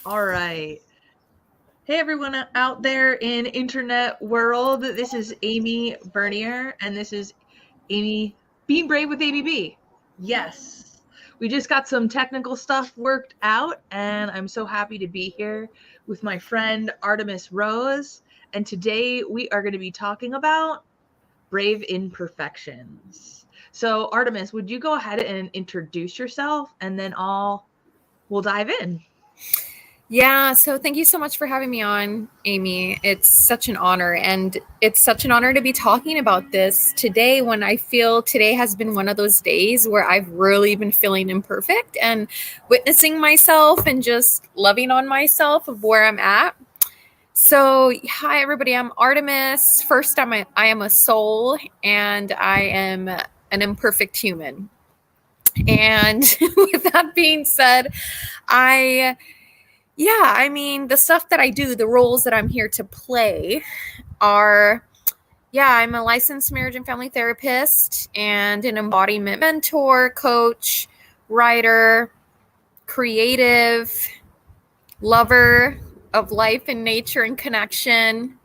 All right. Hey, everyone out there in internet world. This is Amy Bernier, and this is Amy Being Brave with ABB. Yes, we just got some technical stuff worked out, and I'm so happy to be here with my friend Artemis Rose. And today we are going to be talking about brave imperfections. So, Artemis, would you go ahead and introduce yourself, and then we'll dive in. Yeah, so thank you so much for having me on, Amy. It's such an honor, and it's such an honor to be talking about this today when I feel today has been one of those days where I've really been feeling imperfect and witnessing myself and just loving on myself of where I'm at. So, hi, everybody. I'm Artemis. First, I am a soul, and I am an imperfect human. And with that being said, I the stuff that I do, the roles that I'm here to play are, I'm a licensed marriage and family therapist and an embodiment mentor, coach, writer, creative, lover of life and nature and connection,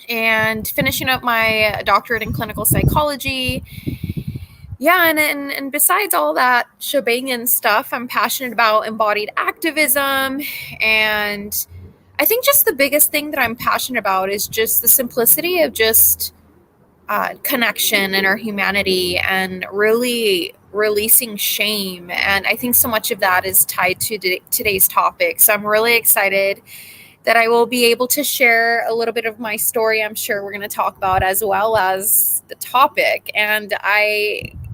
and finishing up my doctorate in clinical psychology. And besides all that shebang and stuff, I'm passionate about embodied activism. And I think just the biggest thing that I'm passionate about is just the simplicity of just connection and our humanity and really releasing shame. And I think so much of that is tied to today's topic. So I'm really excited that I will be able to share a little bit of my story. I'm sure we're going to talk about as well as the topic. And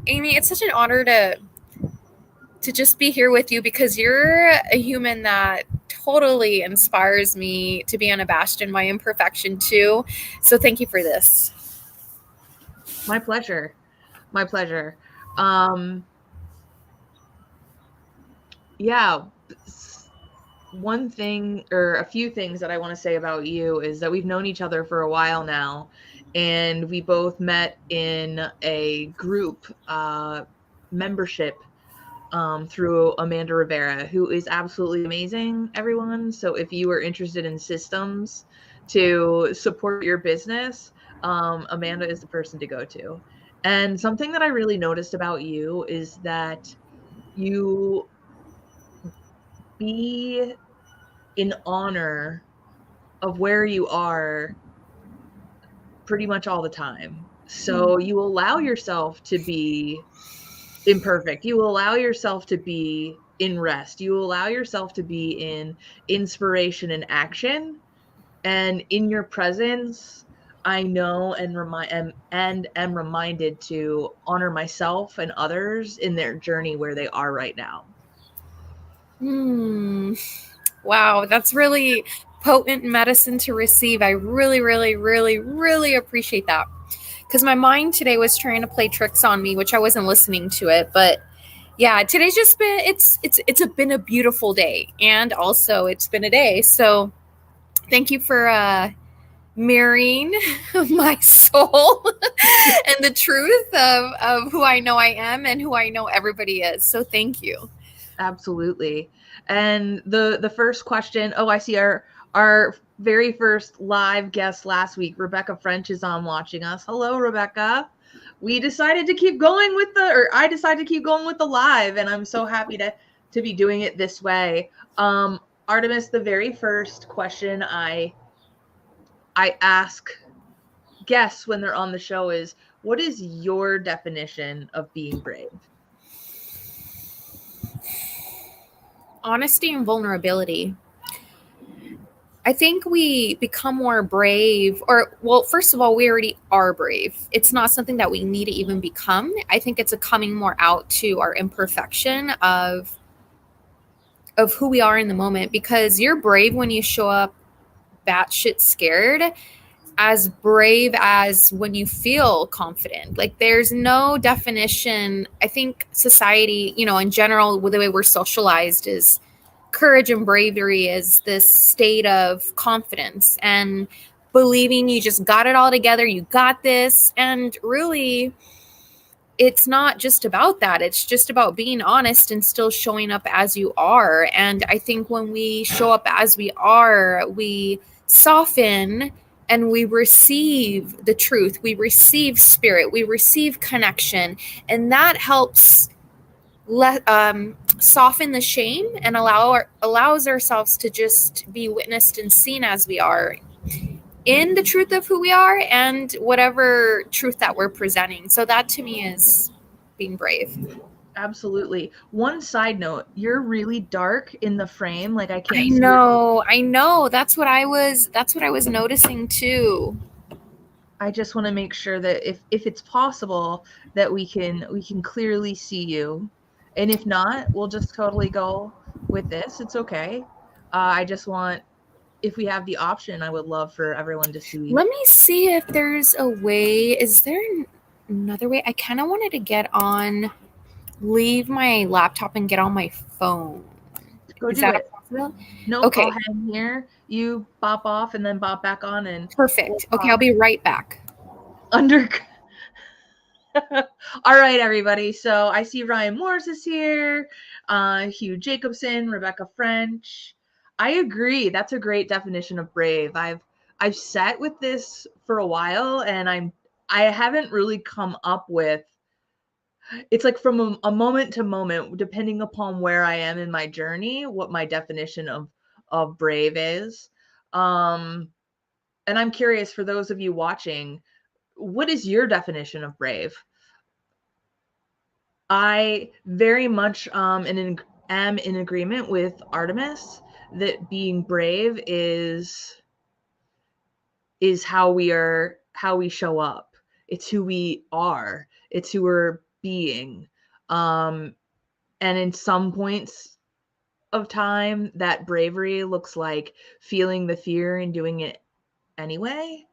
Amy, it's such an honor to just be here with you because you're a human that totally inspires me to be unabashed in my imperfection too. So thank you for this. My pleasure. My pleasure. Um, yeah, one thing or a few things that I want to say about you is that we've known each other for a while now, and we both met in a group membership through Amanda Rivera, who is absolutely amazing, everyone. So if you are interested in systems to support your business, Amanda is the person to go to. And something that I really noticed about you is that you be in honor of where you are pretty much all the time. So you allow yourself to be imperfect. You allow yourself to be in rest. You allow yourself to be in inspiration and action. And in your presence, I know and am reminded to honor myself and others in their journey where they are right now. Wow, that's really potent medicine to receive. I really, really, really, really appreciate that. Because my mind today was trying to play tricks on me, which I wasn't listening to it. But yeah, today's just been been a beautiful day, and also it's been a day. So thank you for mirroring my soul and the truth of who I know I am and who I know everybody is. So thank you. Absolutely. And the first question, oh, I see our very first live guest last week, Rebecca French, is on watching us. Hello, Rebecca. We decided to keep going with I decided to keep going with the live, and I'm so happy to be doing it this way. Artemis, the very first question I ask guests when they're on the show is, what is your definition of being brave? Honesty and vulnerability. I think we become more brave, or, well, first of all, we already are brave. It's not something that we need to even become. I think it's a coming more out to our imperfection of who we are in the moment, because you're brave when you show up batshit scared, as brave as when you feel confident. Like, there's no definition. I think society, in general, the way we're socialized is courage and bravery is this state of confidence and believing you just got it all together, you got this. And really, it's not just about that. It's just about being honest and still showing up as you are. And I think when we show up as we are, we soften and we receive the truth. We receive spirit. We receive connection. And that helps soften the shame and allows ourselves to just be witnessed and seen as we are, in the truth of who we are and whatever truth that we're presenting. So that to me is being brave. Absolutely. One side note, you're really dark in the frame. Like I can't I see your know. I know. That's what I was noticing too. I just want to make sure that if it's possible that we can clearly see you. And if not, we'll just totally go with this. It's okay. I just want, if we have the option, I would love for everyone to see. Let me see if there's a way. Is there another way? I kind of wanted to get on, leave my laptop and get on my phone. Go Is do that a it. possibility? Nope, I'll Okay, hang here. You bop off and then bop back on and we'll perfect. Okay, I'll talk. be right back. Under All right, everybody. So I see Ryan Morris is here, Hugh Jacobson, Rebecca French. I agree. That's a great definition of brave. I've sat with this for a while, and I haven't really come up with. It's like from a moment to moment, depending upon where I am in my journey, what my definition of brave is. Um, and I'm curious, for those of you watching, what is your definition of brave? I very much am in agreement with Artemis that being brave is how we show up. It's who we are. It's who we're being. Um, and in some points of time, that bravery looks like feeling the fear and doing it anyway.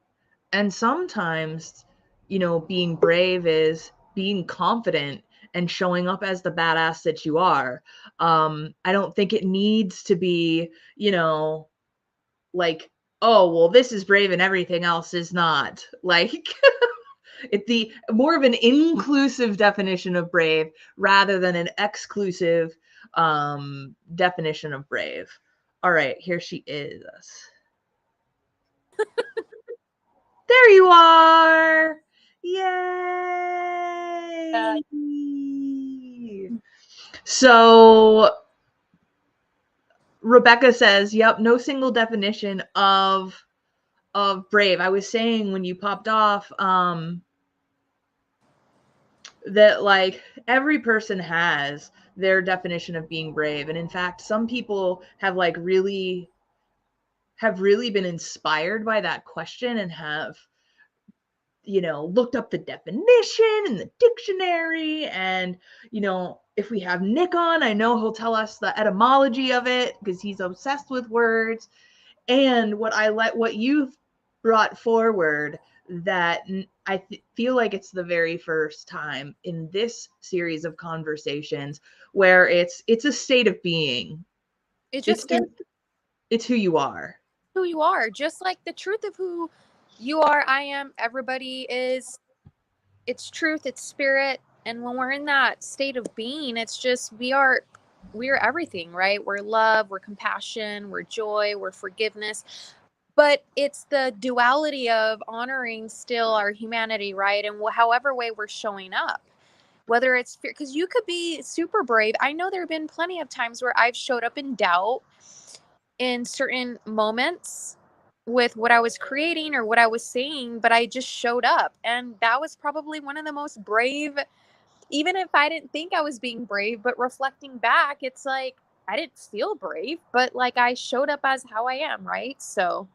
And sometimes, being brave is being confident and showing up as the badass that you are. I don't think it needs to be, like, oh, well, this is brave and everything else is not. Like, it's the more of an inclusive definition of brave rather than an exclusive definition of brave. All right, here she is. There you are. Yay. So Rebecca says, yep, no single definition of brave. I was saying when you popped off, that like every person has their definition of being brave. And in fact, some people have really been inspired by that question and have looked up the definition in the dictionary. And, if we have Nick on, I know he'll tell us the etymology of it because he's obsessed with words. And what you've brought forward, that I feel like it's the very first time in this series of conversations where it's a state of being. It just is It's who you are. who you are. Just like the truth of who you are, I am, everybody is. It's truth, it's spirit. And when we're in that state of being, it's just we're everything, right? We're love, we're compassion, we're joy, we're forgiveness. But it's the duality of honoring still our humanity, right? And however way we're showing up. Whether it's fear, because you could be super brave. I know there have been plenty of times where I've showed up in doubt in certain moments with what I was creating or what I was saying, but I just showed up. And that was probably one of the most brave, even if I didn't think I was being brave, but reflecting back, it's like I didn't feel brave, but like I showed up as how I am, right? So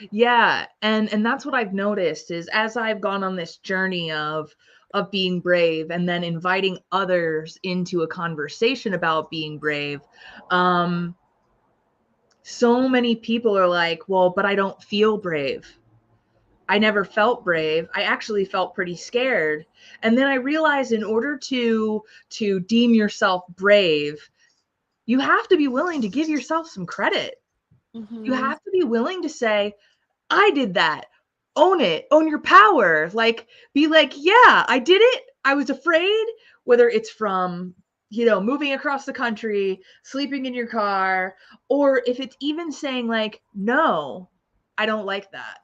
yeah, and that's what I've noticed is as I've gone on this journey of being brave and then inviting others into a conversation about being brave, so many people are like, well, but I don't feel brave. I never felt brave. I actually felt pretty scared. And then I realized in order to deem yourself brave, you have to be willing to give yourself some credit. You have to be willing to say, I did that. Own it. Own your power. Like, be like, yeah, I did it. I was afraid, whether it's from, you know, moving across the country, sleeping in your car, or if it's even saying like, no, I don't like that.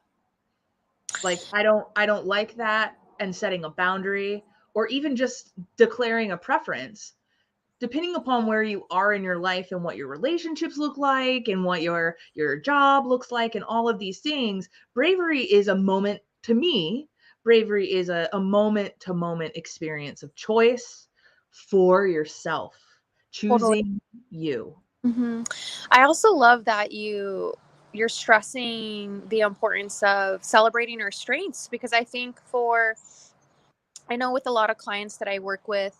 Like, I don't like that, and setting a boundary, or even just declaring a preference. Depending upon where you are in your life and what your relationships look like and what your job looks like and all of these things, bravery is a moment to me. Bravery is a moment to moment experience of choice for yourself, Totally. choosing you. I also love that you're stressing the importance of celebrating our strengths, because I know with a lot of clients that I work with,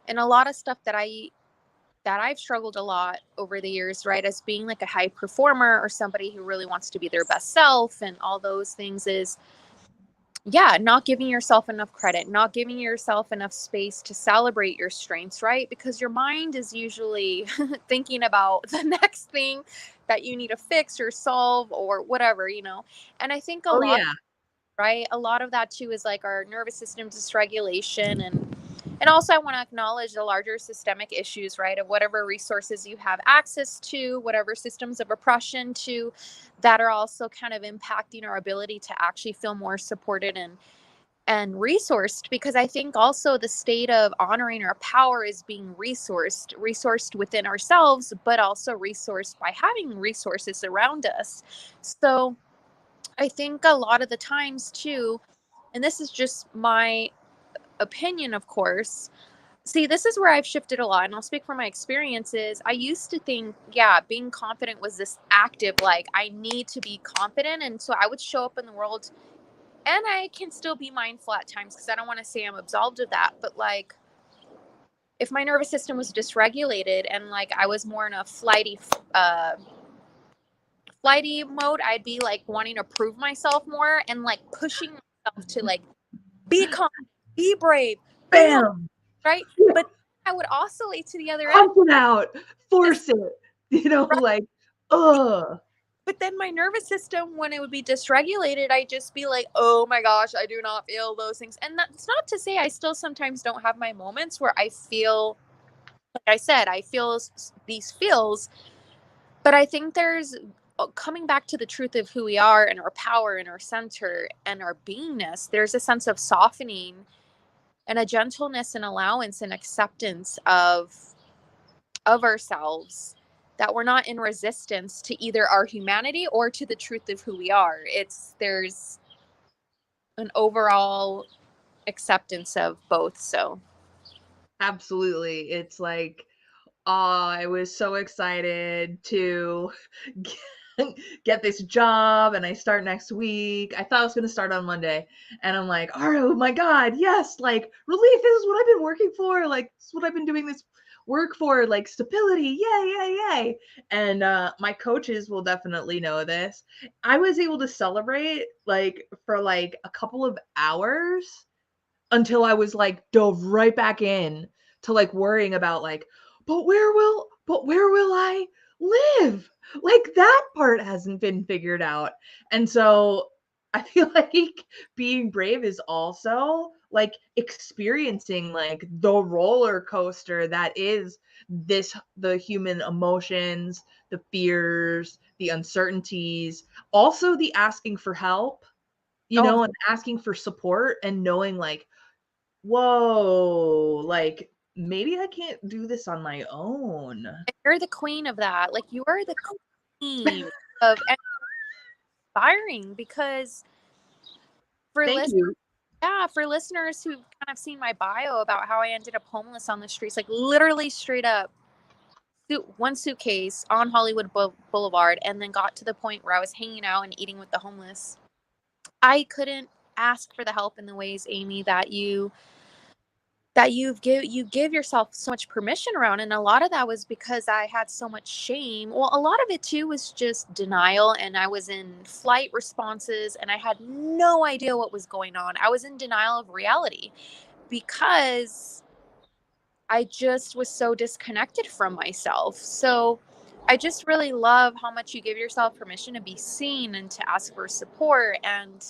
and a lot of stuff that I've struggled a lot over the years, right, as being like a high performer or somebody who really wants to be their best self and all those things, is not giving yourself enough credit, not giving yourself enough space to celebrate your strengths, right? Because your mind is usually thinking about the next thing that you need to fix or solve or whatever, you know. And I think Oh yeah. a lot of that too is like our nervous system dysregulation, and also I want to acknowledge the larger systemic issues, right, of whatever resources you have access to, whatever systems of oppression to, that are also kind of impacting our ability to actually feel more supported and resourced. Because I think also the state of honoring our power is being resourced within ourselves, but also resourced by having resources around us. So I think a lot of the times too, and this is just my opinion, of course. See, this is where I've shifted a lot, and I'll speak from my experiences. I used to think, being confident was this active, like, I need to be confident. And so I would show up in the world, and I can still be mindful at times because I don't want to say I'm absolved of that. But, like, if my nervous system was dysregulated and, like, I was more in a flighty mode, I'd be, like, wanting to prove myself more and, like, pushing myself to, like, be calm, be brave, fail, Bam. right? But I would oscillate to the other end. Pump it out. Force it. You know, Right? like, ugh. But then my nervous system, when it would be dysregulated, I'd just be like, oh my gosh, I do not feel those things. And that's not to say I still sometimes don't have my moments where I feel, like I said, I feel these feels. But I think there's coming back to the truth of who we are and our power and our center and our beingness, there's a sense of softening and a gentleness and allowance and acceptance of ourselves, that we're not in resistance to either our humanity or to the truth of who we are. There's an overall acceptance of both. So Absolutely. It's like, I was so excited to get this job, and I start next week. I thought I was going to start on Monday, and I'm like, oh my God, yes, like relief. This is what I've been working for. Like, this is what I've been doing this work for, like stability. Yay, yay, yay. And my coaches will definitely know this. I was able to celebrate like for like a couple of hours until I was like dove right back in to like worrying about like, but where will I live? Like that part hasn't been figured out. And so I feel like being brave is also like experiencing like the roller coaster that is the human emotions, the fears, the uncertainties, also the asking for help, you oh, know, and asking for support and knowing like, whoa, like maybe I can't do this on my own. you're the queen of that. Like, you are the queen of inspiring. Because for Thank you. for listeners who've kind of seen my bio about how I ended up homeless on the streets, like literally straight up one suitcase on Hollywood Boulevard, and then got to the point where I was hanging out and eating with the homeless. I couldn't ask for the help in the ways, Amy, that you give yourself so much permission around. And a lot of that was because I had so much shame. Well, a lot of it too was just denial, and I was in flight responses, and I had no idea what was going on. I was in denial of reality because I just was so disconnected from myself. So I just really love how much you give yourself permission to be seen and to ask for support. And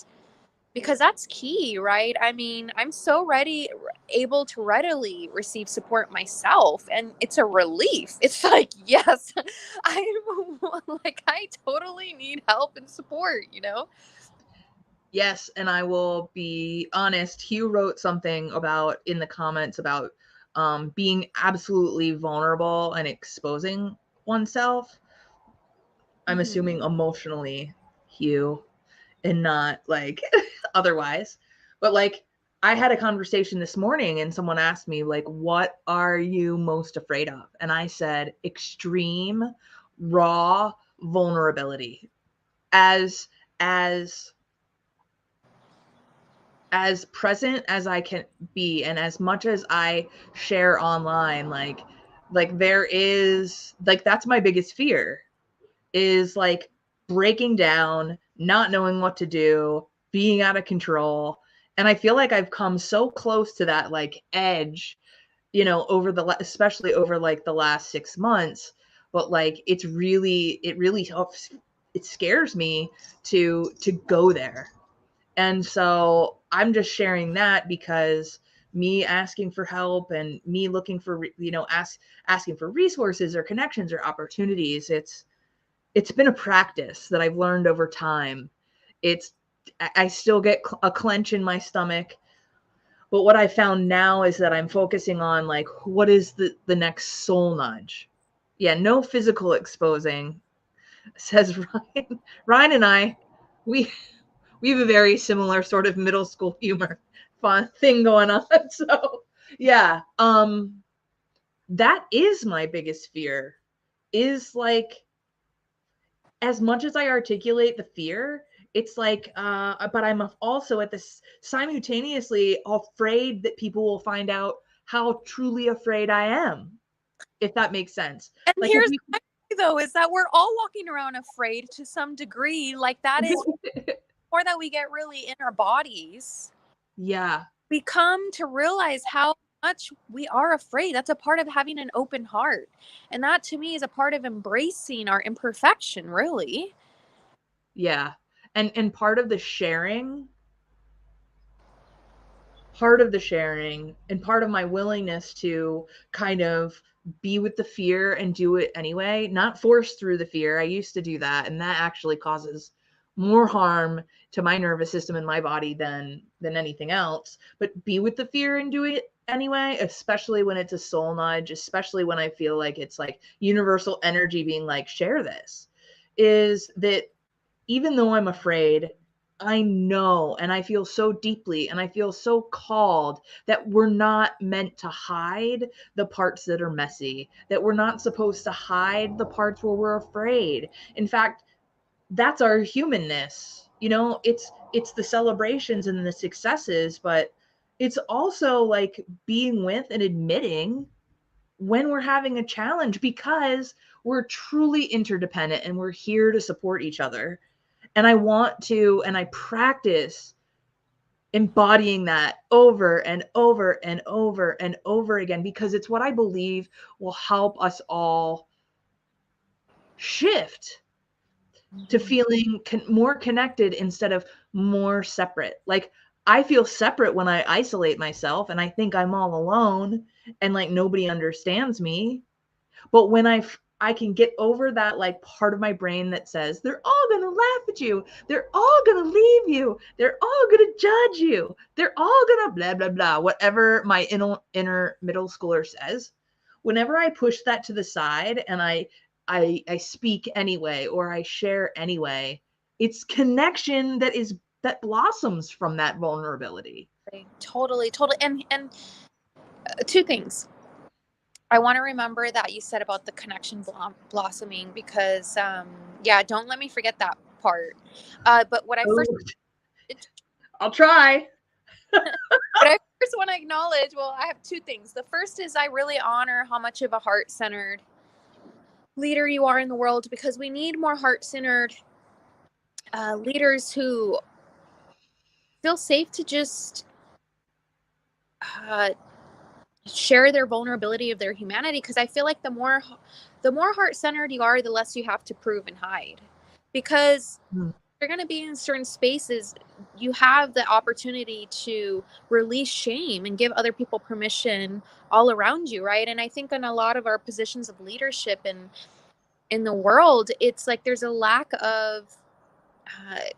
because that's key, right? I mean, I'm so ready. able to readily receive support myself, and it's a relief. It's like, yes, I'm like, I totally need help and support, you know? Yes, and I will be honest, Hugh wrote something about in the comments about being absolutely vulnerable and exposing oneself. I'm assuming emotionally, Hugh, and not like otherwise. But like I had a conversation this morning and someone asked me like, what are you most afraid of? And I said extreme raw vulnerability. As as present as I can be and as much as I share online, like there is like that's my biggest fear is like breaking down, not knowing what to do, being out of control. And I feel like I've come so close to that like edge, you know, over the especially over like the last 6 months, but like it really helps, it scares me to go there. And so I'm just sharing that because me asking for help and me looking for, you know, asking for resources or connections or opportunities, it's been a practice that I've learned over time. It's I still get a clench in my stomach, but what I found now is that I'm focusing on like what is the next soul nudge. Yeah, no physical exposing, says Ryan. Ryan and I, we we have a very similar sort of middle school humor fun thing going on. So yeah, that is my biggest fear is like as much as I articulate the fear, it's like, but I'm also at this simultaneously afraid that people will find out how truly afraid I am, if that makes sense. And Like, here's the thing, though, is that we're all walking around afraid to some degree. Like that is more that we get really in our bodies. Yeah. We come to realize how much we are afraid. That's a part of having an open heart. And that to me is a part of embracing our imperfection, really. Yeah. And part of the sharing and part of my willingness to kind of be with the fear and do it anyway, not force through the fear. I used to do that, and that actually causes more harm to my nervous system and my body than anything else. But be with the fear and do it anyway, especially when it's a soul nudge, especially when I feel like it's like universal energy being like, share this, is that even though I'm afraid, I know and I feel so deeply and I feel so called that we're not meant to hide the parts that are messy, that we're not supposed to hide the parts where we're afraid. In fact, that's our humanness. You know, it's the celebrations and the successes, but it's also like being with and admitting when we're having a challenge because we're truly interdependent and we're here to support each other. And I want to, and I practice embodying that over and over and over and over again because it's what I believe will help us all shift to feeling more connected instead of more separate. Like I feel separate when I isolate myself and I think I'm all alone and like nobody understands me. But when I can get over that like part of my brain that says they're all going to laugh at you, they're all going to leave you, they're all going to judge you, they're all going to blah blah blah, whatever my inner middle schooler says. Whenever I push that to the side and I speak anyway or I share anyway, it's connection that blossoms from that vulnerability. Totally. And two things. I want to remember that you said about the connection blossoming because, yeah, don't let me forget that part. But what I first, I'll try. what I first want to acknowledge, well, I have two things. The first is I really honor how much of a heart-centered leader you are in the world because we need more heart-centered leaders who feel safe to just share their vulnerability of their humanity, because I feel like the more heart-centered you are, the less you have to prove and hide, because you're going to be in certain spaces, you have the opportunity to release shame and give other people permission all around you, right? And I think in a lot of our positions of leadership and in the world, it's like there's a lack of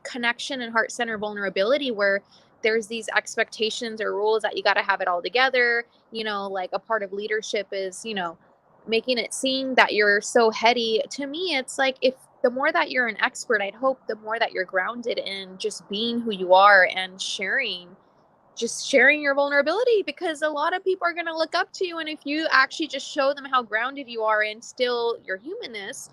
connection and heart center vulnerability, where there's these expectations or rules that you got to have it all together. Like a part of leadership is, making it seem that you're so heady. To me, it's like, if the more that you're an expert, I'd hope the more that you're grounded in just being who you are and sharing your vulnerability, because a lot of people are going to look up to you. And if you actually just show them how grounded you are and still your humanness,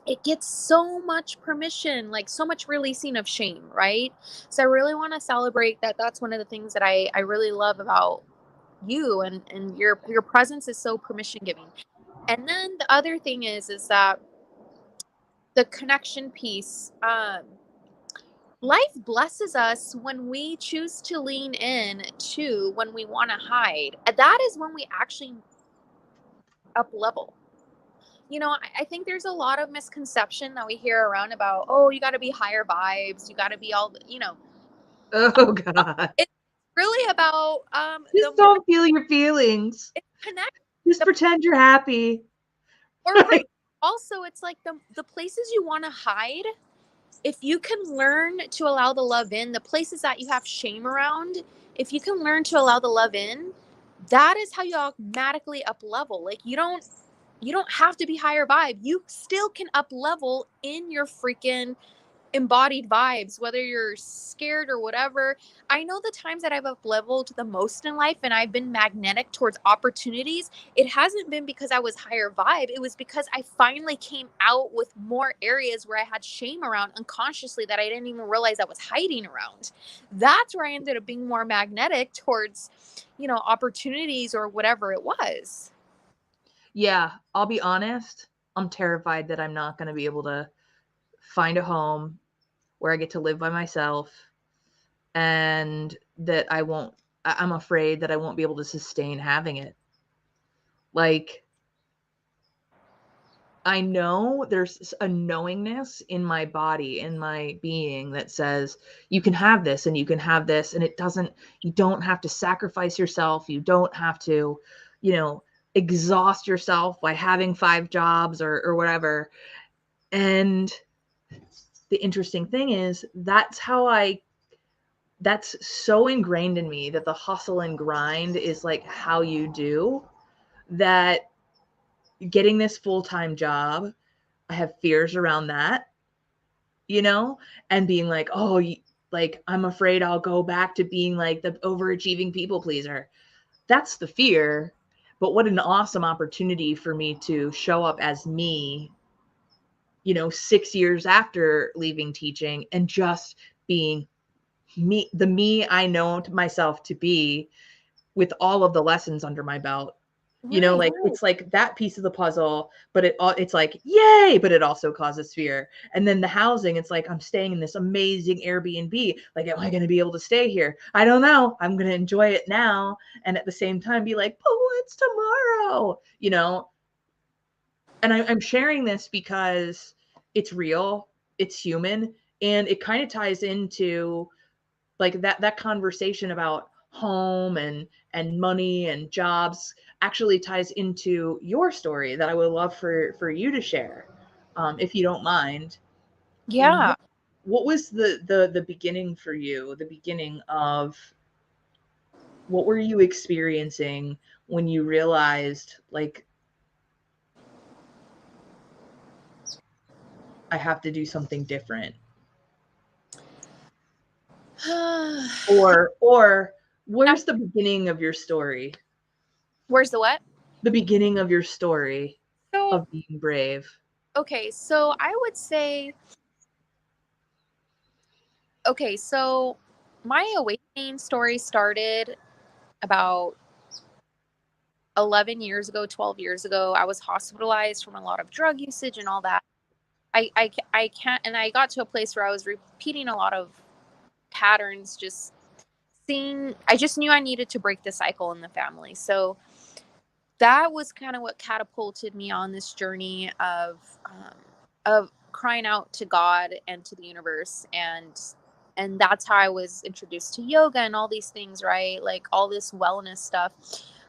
it gets so much permission, like so much releasing of shame, right? So I really want to celebrate that. That's one of the things that I really love about you, and your presence is so permission giving. And then the other thing is that the connection piece, life blesses us when we choose to lean in to when we want to hide. That is when we actually up level. I think there's a lot of misconception that we hear around about, oh, you got to be higher vibes, you got to be all, Oh God. it's really about Just don't feel your feelings. connect. Just pretend you're happy. Or right. Also, it's like the places you want to hide, if you can learn to allow the love in, the places that you have shame around, if you can learn to allow the love in, that is how you automatically up level. Like you don't have to be higher vibe. You still can up level in your freaking embodied vibes, whether you're scared or whatever. I know the times that I've up leveled the most in life and I've been magnetic towards opportunities, it hasn't been because I was higher vibe. It was because I finally came out with more areas where I had shame around unconsciously that I didn't even realize I was hiding around. That's where I ended up being more magnetic towards, opportunities or whatever it was. Yeah, I'll be honest. I'm terrified that I'm not going to be able to find a home where I get to live by myself, and that I'm afraid that I won't be able to sustain having it. Like, I know there's a knowingness in my body, in my being, that says you can have this and you can have this, and you don't have to sacrifice yourself. You don't have to, exhaust yourself by having 5 jobs or whatever. And the interesting thing is that's so ingrained in me that the hustle and grind is like how you do that. Getting this full-time job, I have fears around that, and being like, oh, like, I'm afraid I'll go back to being like the overachieving people pleaser. That's the fear. But what an awesome opportunity for me to show up as me, 6 years after leaving teaching, and just being me, the me I know myself to be, with all of the lessons under my belt. Like, it's like that piece of the puzzle, but it's like, yay, but it also causes fear. And then the housing, it's like, I'm staying in this amazing Airbnb. Like, am I going to be able to stay here? I don't know. I'm going to enjoy it now. And at the same time be like, but what's tomorrow? And I'm sharing this because it's real, it's human, and it kind of ties into like that conversation about home and money and jobs actually ties into your story that I would love for you to share, if you don't mind. Yeah. What was the beginning for you? The beginning of what were you experiencing when you realized, like, I have to do something different? or where's the beginning of your story? Where's the what? The beginning of your story So, of being brave. okay, so I would say, so my awakening story started about 11 years ago, 12 years ago. I was hospitalized from a lot of drug usage and all that. I can't, and I got to a place where I was repeating a lot of patterns, I just knew I needed to break the cycle in the family. So that was kind of what catapulted me on this journey of of crying out to God and to the universe, and that's how I was introduced to yoga and all these things, right? Like all this wellness stuff.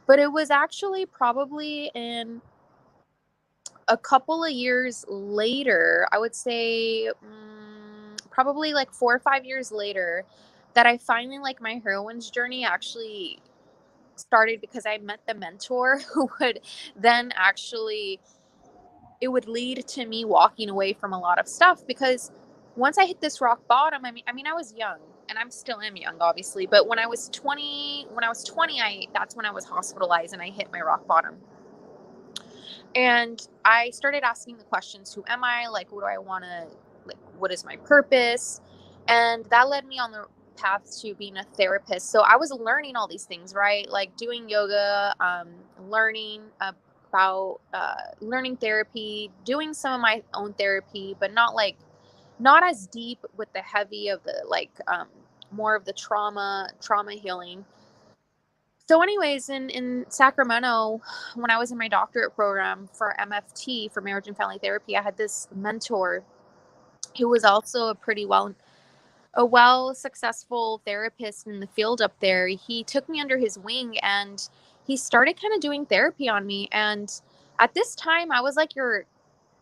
But it was actually probably in a couple of years later, I would say probably like 4 or 5 years later, that I finally, like, my heroine's journey actually started, because I met the mentor who would then actually, it would lead to me walking away from a lot of stuff, because once I hit this rock bottom, I mean I was young, and I'm still am young, obviously, but when I was 20, that's when I was hospitalized and I hit my rock bottom. And I started asking the questions, who am I? Like, what do I want to, like, what is my purpose? And that led me on the path to being a therapist. So I was learning all these things, right? Like doing yoga, learning about learning therapy, doing some of my own therapy, but not as deep with the heavy of the, like, more of the trauma healing. So anyways, in Sacramento, when I was in my doctorate program for MFT, for marriage and family therapy, I had this mentor who was also a well successful therapist in the field up there. He took me under his wing and he started kind of doing therapy on me. And at this time I was like, you're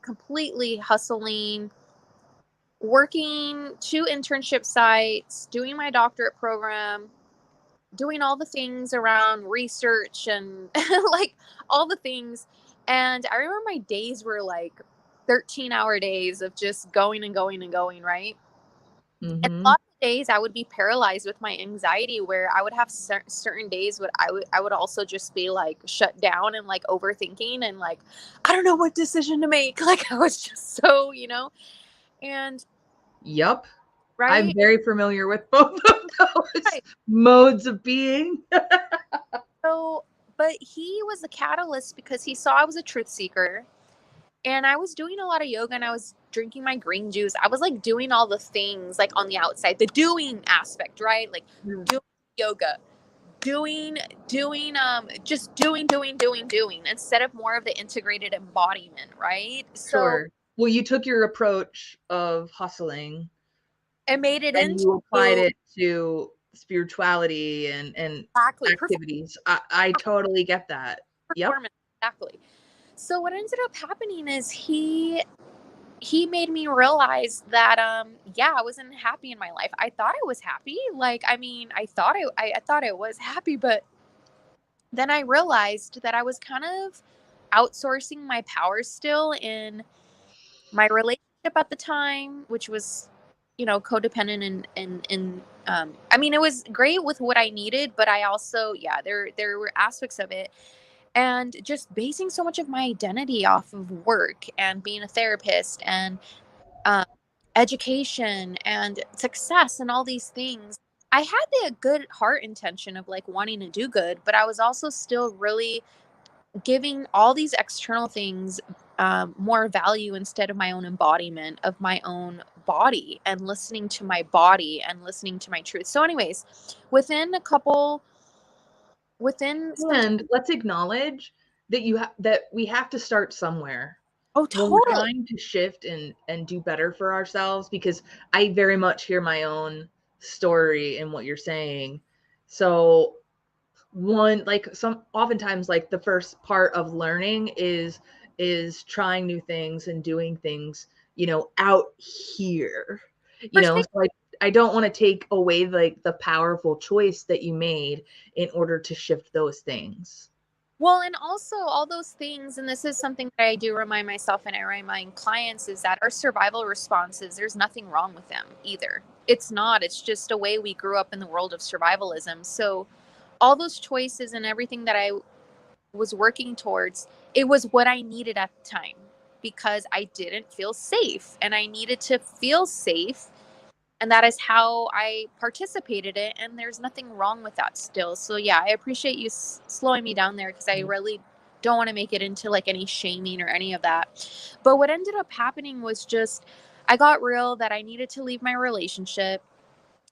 completely hustling, working 2 internship sites, doing my doctorate program, doing all the things around research and like all the things. And I remember my days were like 13-hour days of just going and going and going, right? And a lot of days I would be paralyzed with my anxiety, where I would have certain days where I would also just be like shut down and like overthinking and like, I don't know what decision to make. Like I was just so, and Yep. I'm right. very familiar with both of those Right. modes of being. So, but he was the catalyst, because he saw I was a truth seeker and I was doing a lot of yoga and I was drinking my green juice. I was like doing all the things like on the outside, the doing aspect, right? Like doing yoga, just doing instead of more of the integrated embodiment, right? So Sure. Well, you took your approach of hustling I made it and into you applied it to spirituality and exactly activities. I totally get that. Yep. performance. Exactly. So what ended up happening is he made me realize that yeah, I wasn't happy in my life. I thought I was happy. Like, I mean, I thought I was happy, but then I realized that I was kind of outsourcing my power still in my relationship at the time, which was, codependent, and I mean, it was great with what I needed, but I also, yeah, there were aspects of it, and just basing so much of my identity off of work and being a therapist and um, education and success and all these things. I had the good heart intention of like wanting to do good, but I was also still really giving all these external things more value instead of my own embodiment of my own body and listening to my body and listening to my truth. So, anyways, within a couple, within some, And let's acknowledge that that we have to start somewhere oh, when we're totally. trying to shift and do better for ourselves, because I very much hear my own story in what you're saying. So one, like, some oftentimes, like, the first part of learning is trying new things and doing things, out here, For sure. so I don't want to take away like the powerful choice that you made in order to shift those things. Well, and also all those things, and this is something that I do remind myself and I remind clients, is that our survival responses, there's nothing wrong with them either. It's not, it's just a way we grew up in the world of survivalism. So all those choices and everything that I was working towards, it was what I needed at the time, because I didn't feel safe and I needed to feel safe. And that is how I participated in it. And there's nothing wrong with that still. So yeah, I appreciate you slowing me down there, because I really don't want to make it into like any shaming or any of that. But what ended up happening was just, I got real that I needed to leave my relationship.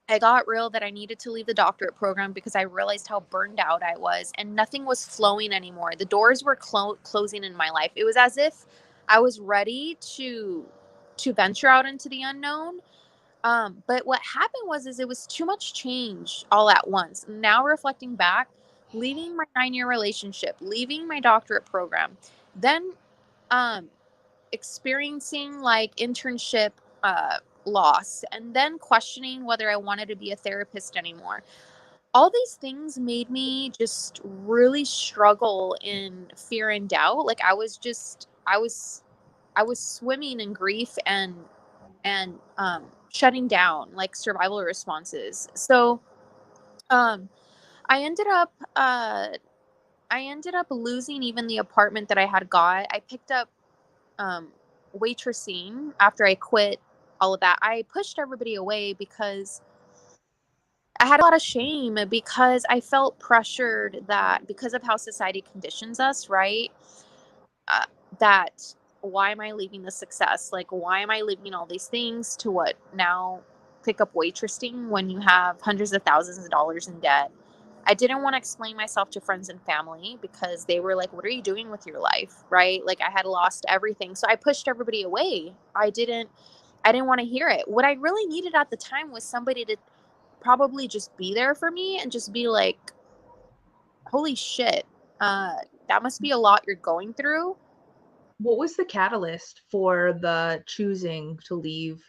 I got real that I needed to leave the doctorate program, because I realized how burned out I was and nothing was flowing anymore. The doors were closing in my life. It was as if I was ready to to venture out into the unknown. But what happened was it was too much change all at once. Now reflecting back, leaving my 9-year relationship, leaving my doctorate program, then experiencing like internship loss, and then questioning whether I wanted to be a therapist anymore. All these things made me just really struggle in fear and doubt. Like I was swimming in grief and shutting down like survival responses. So um I ended up losing even the apartment that I had got. I picked up waitressing after I quit all of that. I pushed everybody away because I had a lot of shame, because I felt pressured that because of how society conditions us, right? Uh, that why am I leaving the success? Like, why am I leaving all these things to what now pick up waitressing when you have hundreds of thousands of dollars in debt? I didn't want to explain myself to friends and family because they were like, what are you doing with your life? Right? Like I had lost everything. So I pushed everybody away. I didn't want to hear it. What I really needed at the time was somebody to probably just be there for me and just be like, holy shit, that must be a lot you're going through. What was the catalyst for the choosing to leave,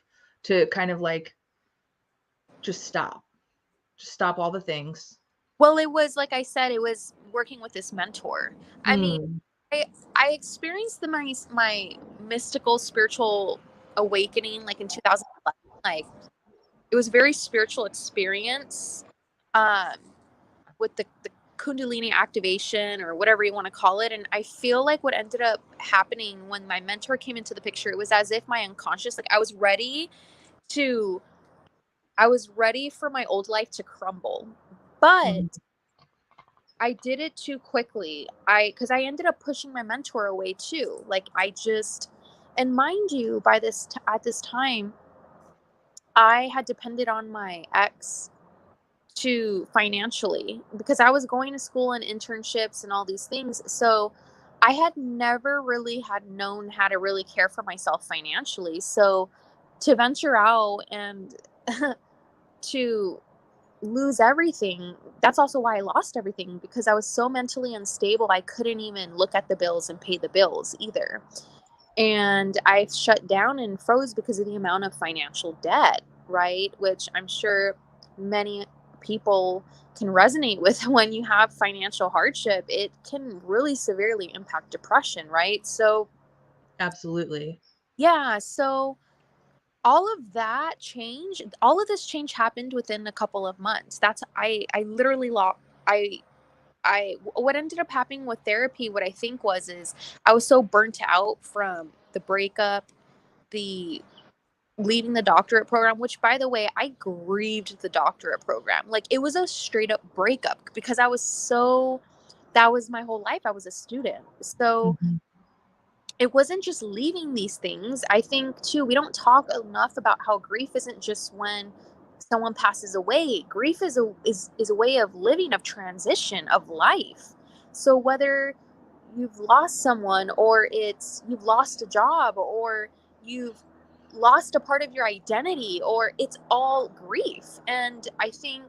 to kind of like just stop all the things? Well, it was like I said, it was working with this mentor. I mean, I experienced my mystical spiritual awakening like in 2011. Like it was a very spiritual experience, um, with the Kundalini activation or whatever you want to call it. And I feel like what ended up happening when my mentor came into the picture, it was as if my unconscious, like to I was ready for my old life to crumble. But I did it too quickly. Because I ended up pushing my mentor away too. Like and mind you, at this time, I had depended on my ex to financially, because I was going to school and internships and all these things. So I had never really had known how to really care for myself financially. So to venture out and to lose everything, that's also why I lost everything, because I was so mentally unstable. I couldn't even look at the bills and pay the bills either. And I shut down and froze because of the amount of financial debt, right? Which I'm sure many people can resonate with. When you have financial hardship, it can really severely impact depression, right? So, Absolutely. yeah. So, all of all of this change happened within a couple of months. I literally lost, what ended up happening with therapy, what I think is I was so burnt out from the breakup, the leaving the doctorate program, which by the way, I grieved the doctorate program. Like it was a straight up breakup because that was my whole life. I was a student. So it wasn't just leaving these things. I think too, we don't talk enough about how grief isn't just when someone passes away. Grief is a way of living, of transition, of life. So whether you've lost someone, or you've lost a job, or you've lost a part of your identity, or it's all grief. And I think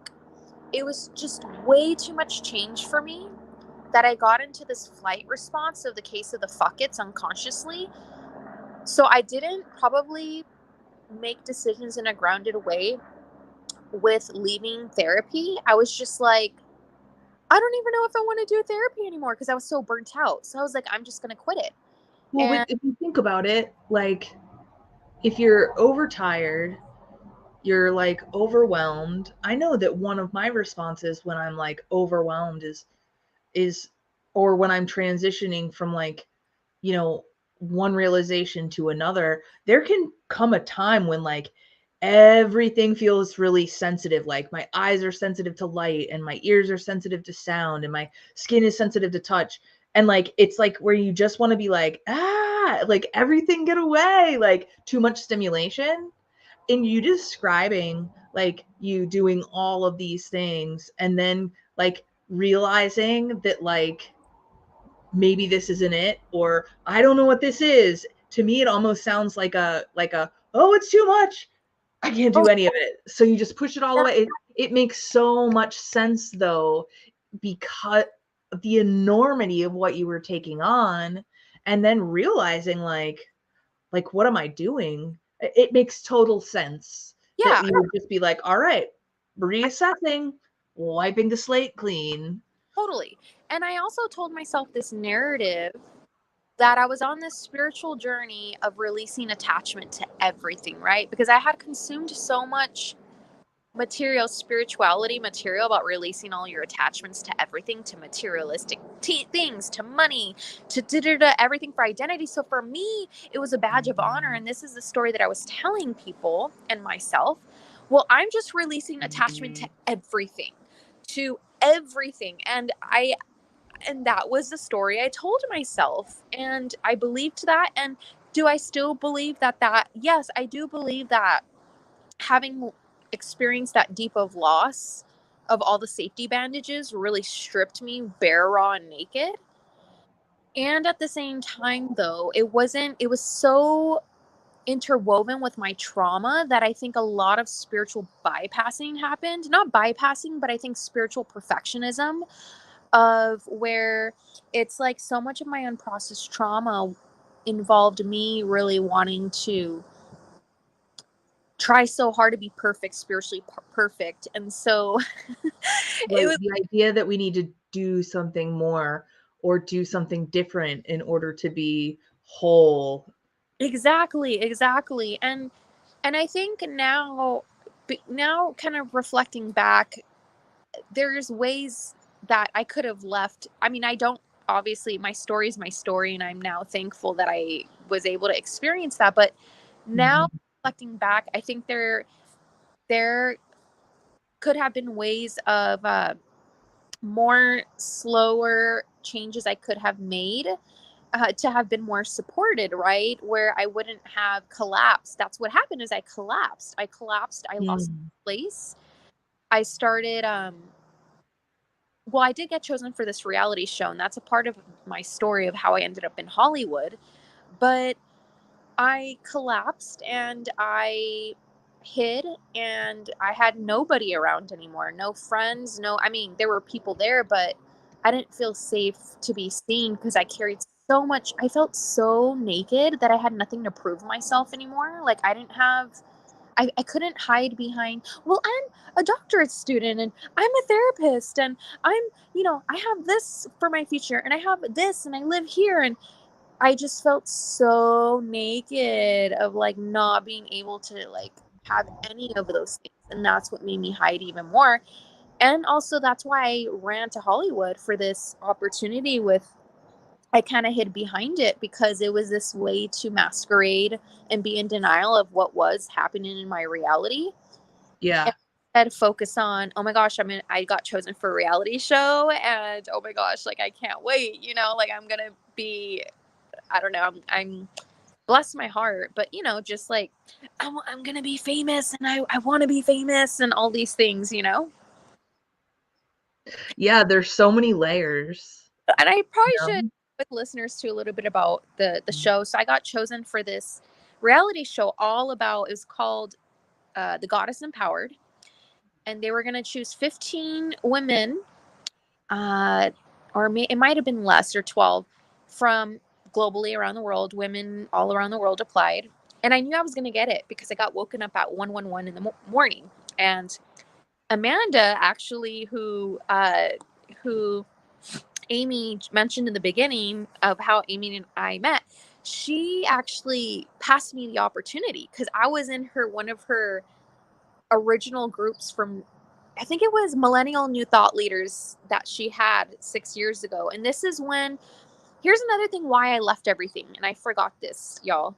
it was just way too much change for me, that I got into this flight response of the case of the fuck it's unconsciously. So I didn't probably make decisions in a grounded way with leaving therapy. I was just like, I don't even know if I want to do therapy anymore, because I was so burnt out. So I was like, I'm just going to quit it. Well, if you think about it, like if you're overtired, you're like overwhelmed. I know that one of my responses when I'm like overwhelmed is or when I'm transitioning from like, you know, one realization to another, there can come a time when like everything feels really sensitive. Like my eyes are sensitive to light and my ears are sensitive to sound and my skin is sensitive to touch. And like, it's like where you just want to be like, like everything get away, like too much stimulation. And you describing like you doing all of these things and then like realizing that like maybe this isn't it, or I don't know what this is. to me, it almost sounds like oh, it's too much. I can't do any of it. So you just push it all away. It makes so much sense though, because of the enormity of what you were taking on, and then realizing like, what am I doing? It makes total sense that you would just be like, all right, reassessing, wiping the slate clean. Totally. And I also told myself this narrative that I was on this spiritual journey of releasing attachment to everything, right? Because I had consumed so much spirituality material about releasing all your attachments to everything, to materialistic things, to money, to everything for identity. So for me, it was a badge of honor. And this is the story that I was telling people and myself. Well, I'm just releasing attachment to everything, And that was the story I told myself. And I believed that. And do I still believe that? Yes, I do believe that having experienced that deep of loss of all the safety bandages really stripped me bare, raw, and naked. And at the same time, though, it was so interwoven with my trauma that I think a lot of spiritual bypassing happened. Not bypassing, but I think spiritual perfectionism, of where it's like so much of my unprocessed trauma involved me really wanting to try so hard to be perfect, spiritually perfect. And so it was the idea that we need to do something more or do something different in order to be whole. Exactly. And I think now kind of reflecting back, there's ways that I could have left. I mean, obviously my story is my story, and I'm now thankful that I was able to experience that. But now reflecting back, I think there could have been ways of more slower changes I could have made to have been more supported, right? Where I wouldn't have collapsed. That's what happened is I collapsed. I lost place. I started, well, I did get chosen for this reality show, and that's a part of my story of how I ended up in Hollywood. But I collapsed and I hid, and I had nobody around anymore. No friends, I mean, there were people there, but I didn't feel safe to be seen because I carried so much. I felt so naked that I had nothing to prove myself anymore. Like I couldn't hide behind, well, I'm a doctorate student and I'm a therapist and I have this for my future and I have this and I live here. And I just felt so naked of like not being able to like have any of those things. And that's what made me hide even more. And also that's why I ran to Hollywood for this opportunity I kind of hid behind it because it was this way to masquerade and be in denial of what was happening in my reality. Yeah. And focus on, oh my gosh, I got chosen for a reality show and oh my gosh, like I can't wait, like I'm going to be, I don't know, I'm bless my heart, but just like I'm going to be famous and I want to be famous and all these things, Yeah, there's so many layers. And I probably should with listeners too a little bit about the show. So I got chosen for this reality show all about, it was called The Goddess Empowered, and they were going to choose 15 women, it might have been less, or 12 from globally around the world. Women all around the world applied, and I knew I was going to get it because I got woken up at 1:11 in the morning, and Amanda actually, who Amy mentioned in the beginning of how Amy and I met, she actually passed me the opportunity because I was in one of her original groups from, I think it was Millennial New Thought Leaders that she had 6 years ago. And this is when, here's another thing why I left everything. And I forgot this, y'all.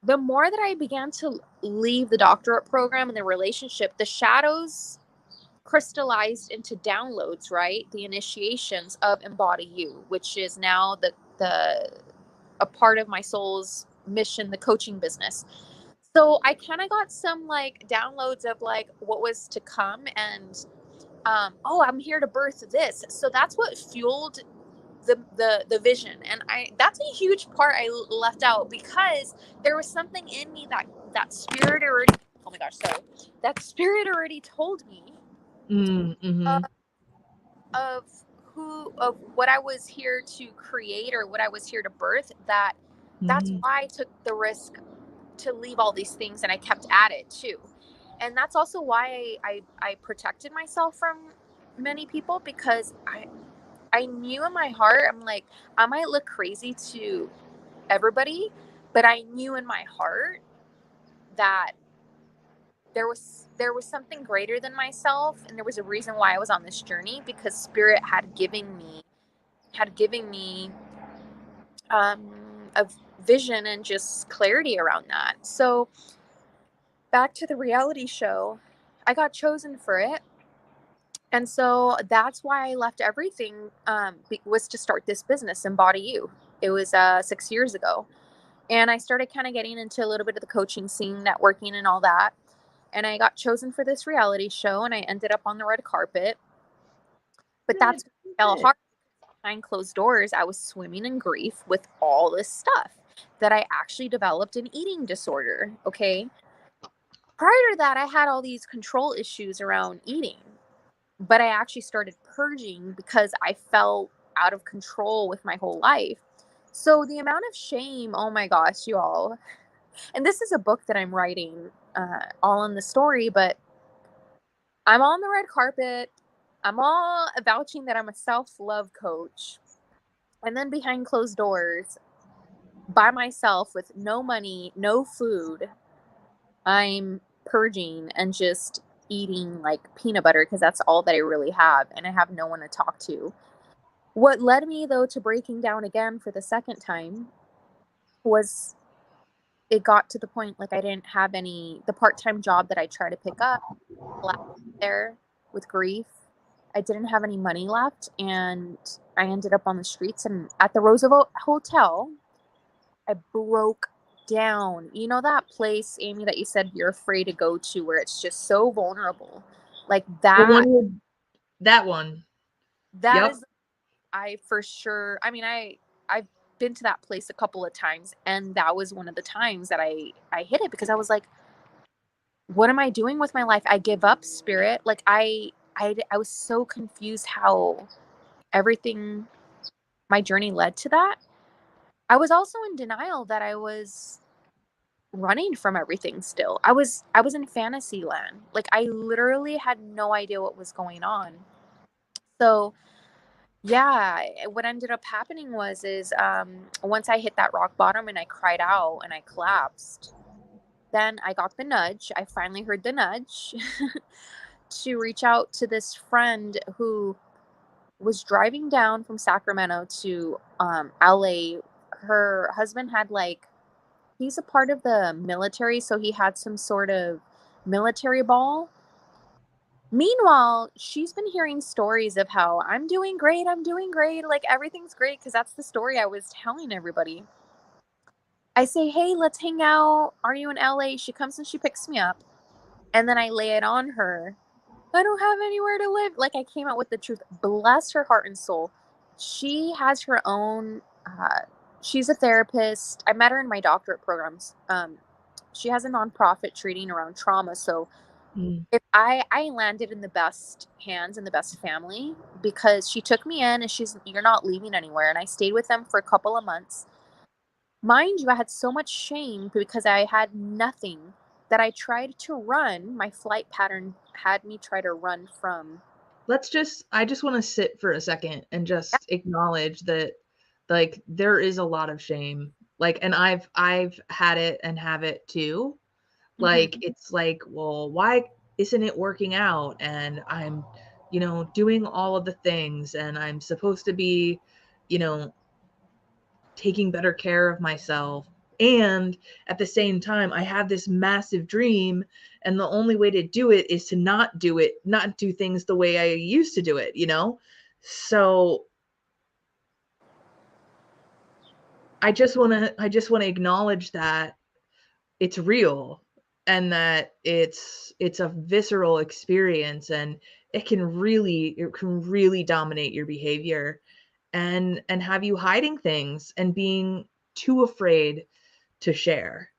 The more that I began to leave the doctorate program and the relationship, the shadows crystallized into downloads, right? The initiations of EmbodyU, which is now a part of my soul's mission, the coaching business. So I kind of got some like downloads of like what was to come, and I'm here to birth this. So that's what fueled the vision. And that's a huge part I left out, because there was something in me that spirit already, oh my gosh, sorry, that spirit already told me Mm-hmm. of of what I was here to create, or what I was here to birth. That's why I took the risk to leave all these things, and I kept at it too. And that's also why I protected myself from many people, because I knew in my heart, I'm like, I might look crazy to everybody, but I knew in my heart that there was something greater than myself, and there was a reason why I was on this journey, because spirit had given me a vision and just clarity around that. So back to the reality show, I got chosen for it. And so that's why I left everything, was to start this business, EmbodyU. It was 6 years ago. And I started kind of getting into a little bit of the coaching scene, networking and all that. And I got chosen for this reality show, and I ended up on the red carpet. But that's when it fell hard. Behind closed doors, I was swimming in grief with all this stuff, that I actually developed an eating disorder. Okay. Prior to that, I had all these control issues around eating, but I actually started purging because I felt out of control with my whole life. So the amount of shame, oh my gosh, you all. And this is a book that I'm writing, all in the story, but I'm on the red carpet. I'm all vouching that I'm a self-love coach. And then behind closed doors, by myself with no money, no food, I'm purging and just eating like peanut butter, because that's all that I really have, and I have no one to talk to. What led me though to breaking down again for the second time was, it got to the point, like, I didn't have the part-time job that I tried to pick up left there with grief. I didn't have any money left, and I ended up on the streets. And at the Roosevelt Hotel, I broke down. You know that place, Amy, that you said you're afraid to go to, where it's just so vulnerable? Like that. That one. That Yep. is, I for sure. I mean, I've been to that place a couple of times, and that was one of the times that I hit it, because I was like, what am I doing with my life? I give up, spirit. Like I was so confused how everything, my journey led to that. I was also in denial that I was running from everything still. I was in fantasy land. Like I literally had no idea what was going on. So yeah, what ended up happening is once I hit that rock bottom and I cried out and I collapsed, then I got the nudge. I finally heard the nudge to reach out to this friend who was driving down from Sacramento to LA. Her husband had he's a part of the military, so he had some sort of military ball. Meanwhile, she's been hearing stories of how I'm doing great, like everything's great, because that's the story I was telling everybody. I say, hey, let's hang out. Are you in LA? She comes and she picks me up. And then I lay it on her. I don't have anywhere to live. Like I came out with the truth. Bless her heart and soul. She has her own, she's a therapist. I met her in my doctorate programs. She has a nonprofit treating around trauma. So if I landed in the best hands and the best family, because she took me in and you're not leaving anywhere. And I stayed with them for a couple of months. Mind you, I had so much shame because I had nothing, that I tried to run. My flight pattern had me try to run from. I just want to sit for a second and just acknowledge that, like, there is a lot of shame. Like, and I've had it and have it too. Like, it's like, well, why isn't it working out? And I'm, doing all of the things, and I'm supposed to be, taking better care of myself. And at the same time, I have this massive dream, and the only way to do it is to not do things the way I used to do it, So I just want to acknowledge that it's real, and that it's a visceral experience, and it can really dominate your behavior. and have you hiding things and being too afraid to share.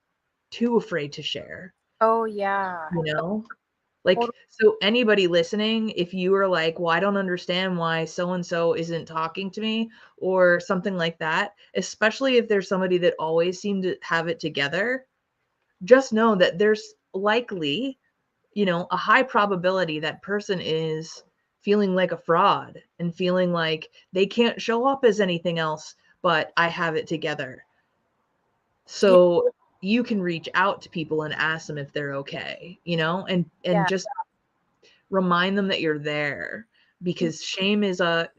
Too afraid to share. Oh yeah. You know? Like, so anybody listening, if you are like, well, I don't understand why so and so isn't talking to me or something like that, especially if there's somebody that always seemed to have it together, just know that there's likely, you know, a high probability that person is feeling like a fraud and feeling like they can't show up as anything else but I have it together. So you can reach out to people and ask them if they're okay, you know, and Yeah. just remind them that you're there, because shame is a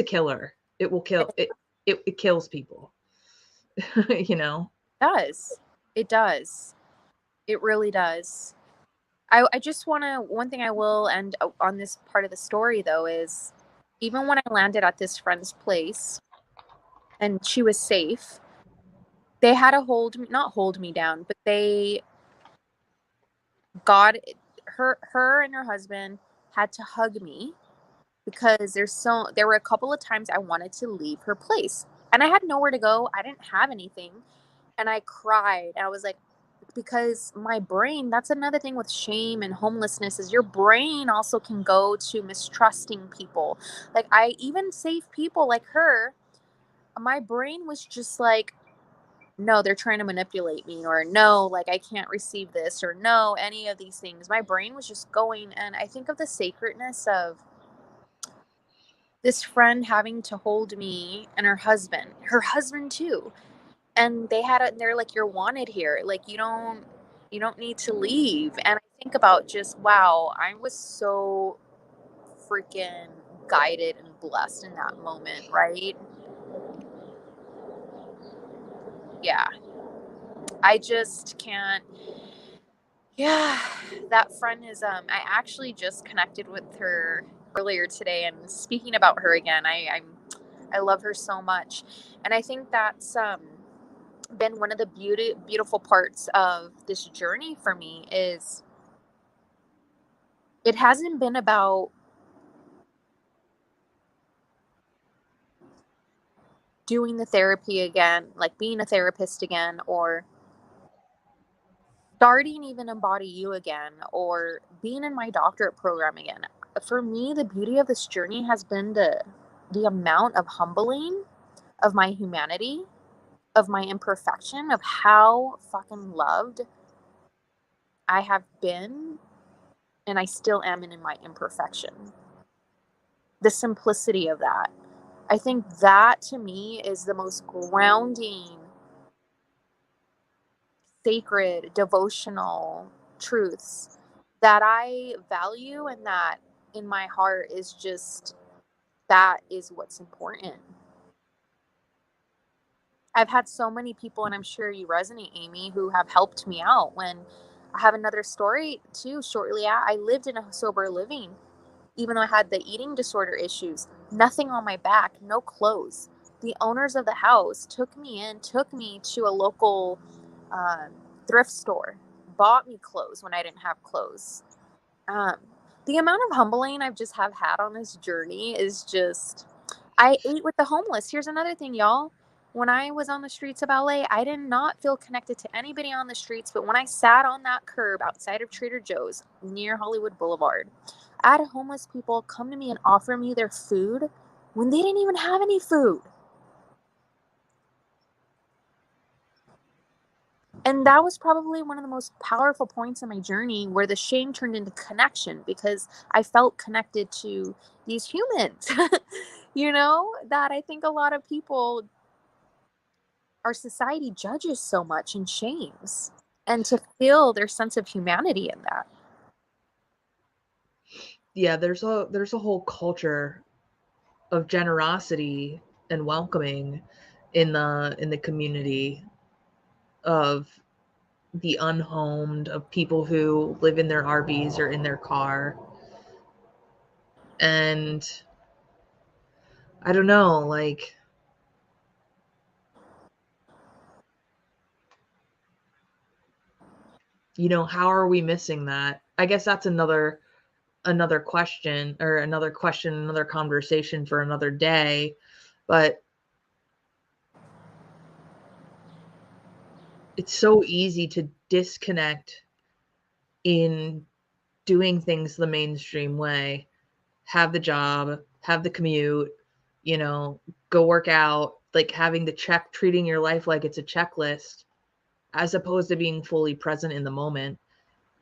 killer. It will kill it kills people. You know. It does. It really does. I just want to, one thing I will end on this part of the story though is, even when I landed at this friend's place and she was safe, they had to not hold me down, but they got her and her husband had to hug me because there were a couple of times I wanted to leave her place and I had nowhere to go. I didn't have anything. And I cried. I was like, because my brain, that's another thing with shame and homelessness, is your brain also can go to mistrusting people. Like, I even safe people like her, my brain was just like, no, they're trying to manipulate me, or no, like I can't receive this, or no, any of these things. My brain was just going. And I think of the sacredness of this friend having to hold me and her husband too. And they're like, you're wanted here. Like, you don't need to leave. And I think about just, wow, I was so freaking guided and blessed in that moment, right? Yeah. I just can't. Yeah, that friend is I actually just connected with her earlier today, and speaking about her again, I love her so much. And I think that's been one of the beautiful parts of this journey for me is it hasn't been about doing the therapy again, like being a therapist again, or starting even EmbodyU again, or being in my doctorate program again. For me, the beauty of this journey has been the amount of humbling of my humanity, of my imperfection, of how fucking loved I have been, and I still am in my imperfection. The simplicity of that. I think that to me is the most grounding, sacred, devotional truths that I value, and that in my heart is just, that is what's important. I've had so many people, and I'm sure you resonate, Amy, who have helped me out. When I have another story too, shortly I lived in a sober living, even though I had the eating disorder issues, nothing on my back, no clothes. The owners of the house took me to a local um, thrift store, bought me clothes when I didn't have clothes. Um, the amount of humbling I've just have had on this journey is just, I ate with the homeless. Here's another thing, y'all. When I was on the streets of LA, I did not feel connected to anybody on the streets. But when I sat on that curb outside of Trader Joe's near Hollywood Boulevard, I had homeless people come to me and offer me their food when they didn't even have any food. And that was probably one of the most powerful points in my journey, where the shame turned into connection, because I felt connected to these humans, that I think a lot of people, our society judges so much and shames, and to feel their sense of humanity in that. Yeah, there's a whole culture of generosity and welcoming in the community of the unhomed, of people who live in their RVs or in their car. And I don't know, like, how are we missing that? I guess that's another question, another conversation for another day. But it's so easy to disconnect in doing things the mainstream way. Have the job, have the commute, go work out, like having to treating your life like it's a checklist, as opposed to being fully present in the moment,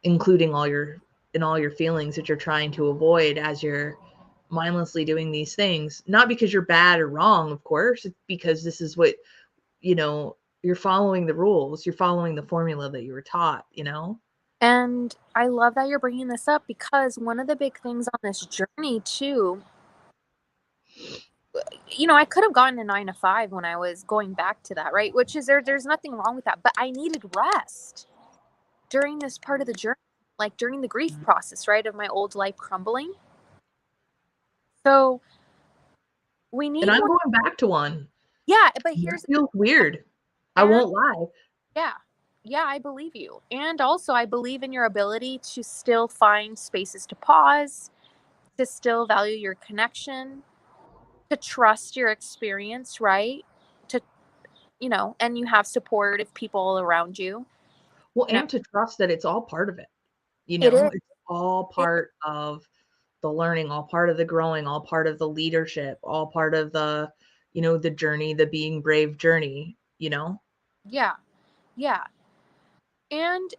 including all your feelings that you're trying to avoid as you're mindlessly doing these things. Not because you're bad or wrong, of course, it's because this is what, you're following the rules, you're following the formula that you were taught. And I love that you're bringing this up, because one of the big things on this journey too, I could have gotten a 9 to 5 when I was going back to that, right? Which is there's nothing wrong with that, but I needed rest during this part of the journey, like during the grief process, right, of my old life crumbling. So we need And I'm more. going back to one. Yeah, but It feels weird. I and, won't lie. Yeah, I believe you. And also I believe in your ability to still find spaces to pause, to still value your connection, to trust your experience, right? To, and you have supportive people around you. Well, You know, and to trust that it's all part of it. it is. It's all part of the learning, all part of the growing, all part of the leadership, all part of the, the journey, the being brave journey, Yeah. Yeah. And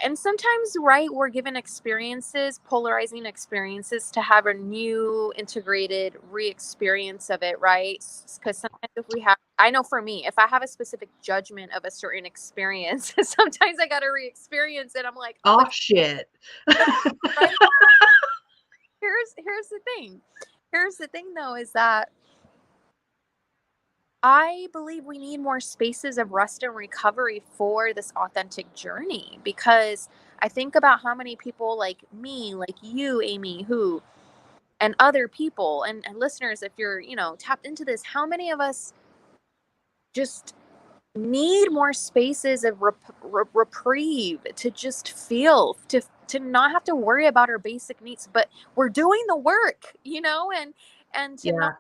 and sometimes, right, we're given experiences, polarizing experiences, to have a new integrated re-experience of it, right? Because sometimes I know for me, if I have a specific judgment of a certain experience, sometimes I got to re-experience it. I'm like, Oh, shit. right? Here's the thing. Here's the thing, though, is that I believe we need more spaces of rest and recovery for this authentic journey, because I think about how many people like me, like you, Amy, and other people and listeners, if you're, tapped into this, how many of us just need more spaces of reprieve, to just feel, to not have to worry about our basic needs, but we're doing the work, and to not Yeah.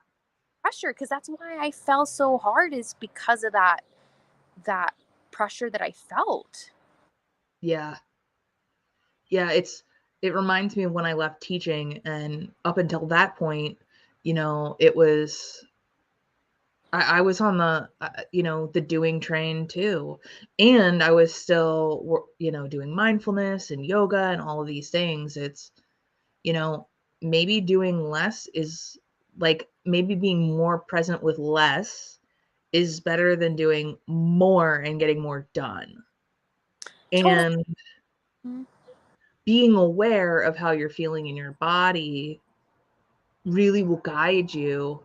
pressure, because that's why I fell so hard, is because of that pressure that I felt. Yeah. Yeah. It reminds me of when I left teaching, and up until that point, it was, I was on the, the doing train too. And I was still, doing mindfulness and yoga and all of these things. It's, maybe doing less is like, maybe being more present with less is better than doing more and getting more done. Totally. And being aware of how you're feeling in your body really will guide you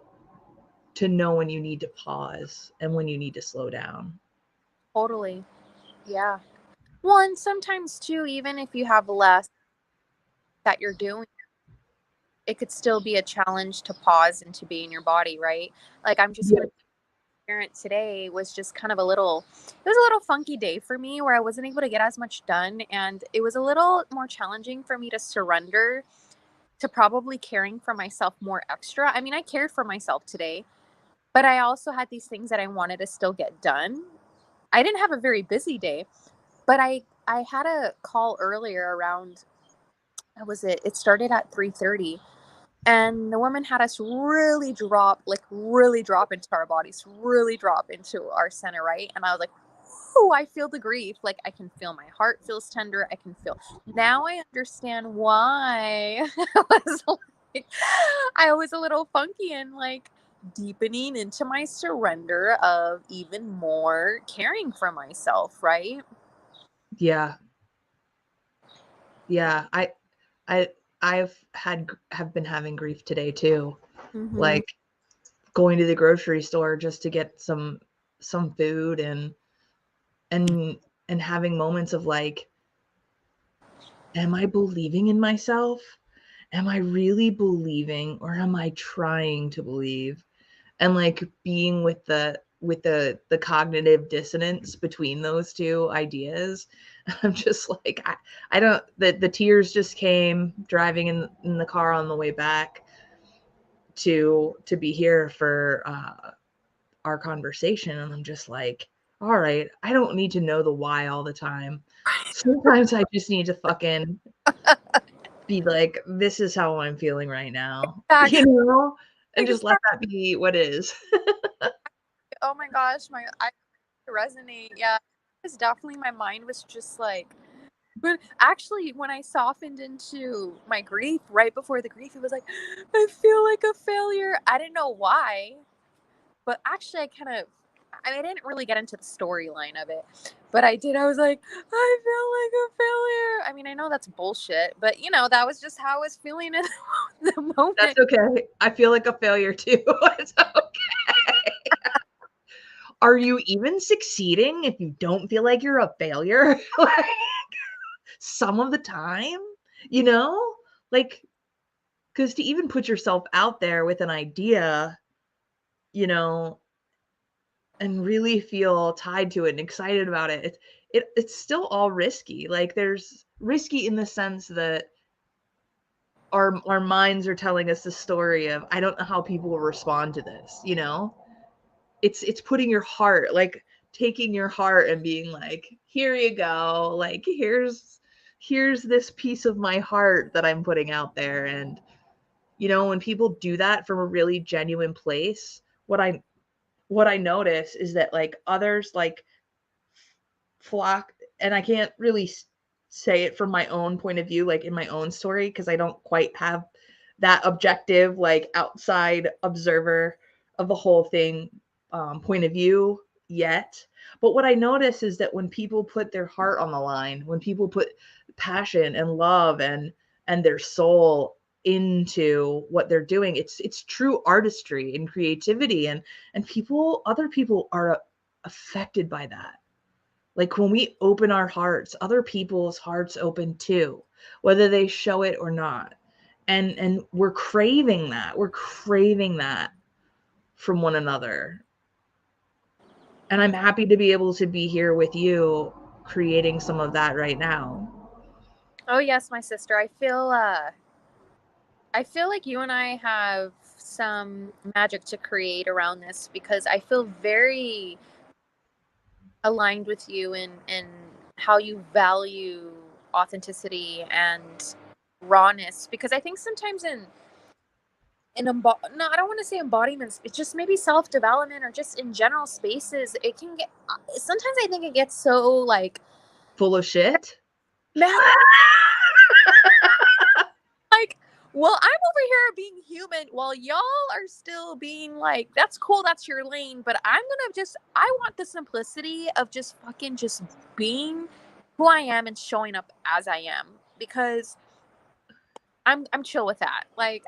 to know when you need to pause and when you need to slow down. Totally. Yeah. Well, and sometimes too, even if you have less that you're doing, it could still be a challenge to pause and to be in your body, right? Like, I'm just Yeah. going to parent today was just kind of it was a little funky day for me, where I wasn't able to get as much done, and it was a little more challenging for me to surrender to probably caring for myself more extra. I mean, I cared for myself today, but I also had these things that I wanted to still get done. I didn't have a very busy day, but I had a call earlier around, what was it? It started at 3:30, and the woman had us really drop into our bodies, really drop into our center, right? And I was like, oh, I feel the grief. Like, I can feel my heart feels tender. I can feel, now I understand why I was a little funky, and like deepening into my surrender of even more caring for myself, right? Yeah. Yeah. I have been having grief today too. Mm-hmm. Like going to the grocery store just to get some food, and and having moments of like, am I believing in myself? Am I really believing, or am I trying to believe? And like being with the cognitive dissonance between those two ideas. I'm just like, I don't, the tears just came driving in the car on the way back, to be here for our conversation. And I'm just like, all right, I don't need to know the why all the time. Sometimes I just need to fucking be like, this is how I'm feeling right now, you know, and just let that be what is. Oh my gosh, I resonate. Yeah, it's definitely, my mind was just like, but actually, when I softened into my grief right before the grief, it was like, I feel like a failure. I didn't know why, but actually, I didn't really get into the storyline of it, but I did. I was like, I feel like a failure. I mean, I know that's bullshit, but that was just how I was feeling in the moment. That's okay. I feel like a failure too. It's okay. Are you even succeeding if you don't feel like you're a failure? Like, some of the time, like, because to even put yourself out there with an idea, and really feel tied to it and excited about it, it's still all risky. Like, there's risky in the sense that our minds are telling us the story of, I don't know how people will respond to this, it's putting your heart, like taking your heart and being like, here you go, like here's this piece of my heart that I'm putting out there. And when people do that from a really genuine place, what I notice is that, like, others, like, flock. And I can't really say it from my own point of view, like in my own story, because I don't quite have that objective, like, outside observer of the whole thing point of view yet. But what I notice is that when people put their heart on the line, when people put passion and love and their soul into what they're doing, it's true artistry and creativity, and other people are affected by that. Like, when we open our hearts, other people's hearts open too, whether they show it or not. And we're craving that. We're craving that from one another. And I'm happy to be able to be here with you, creating some of that right now. Oh yes, my sister. I feel like you and I have some magic to create around this, because I feel very aligned with you in how you value authenticity and rawness, because I think sometimes no, I don't want to say embodiments, it's just maybe self-development, or just in general spaces, it can get, sometimes I think it gets so, like, full of shit. Man, like, well, I'm over here being human while y'all are still being like, that's cool, that's your lane, but I want the simplicity of just fucking just being who I am and showing up as I am, because I'm chill with that. Like,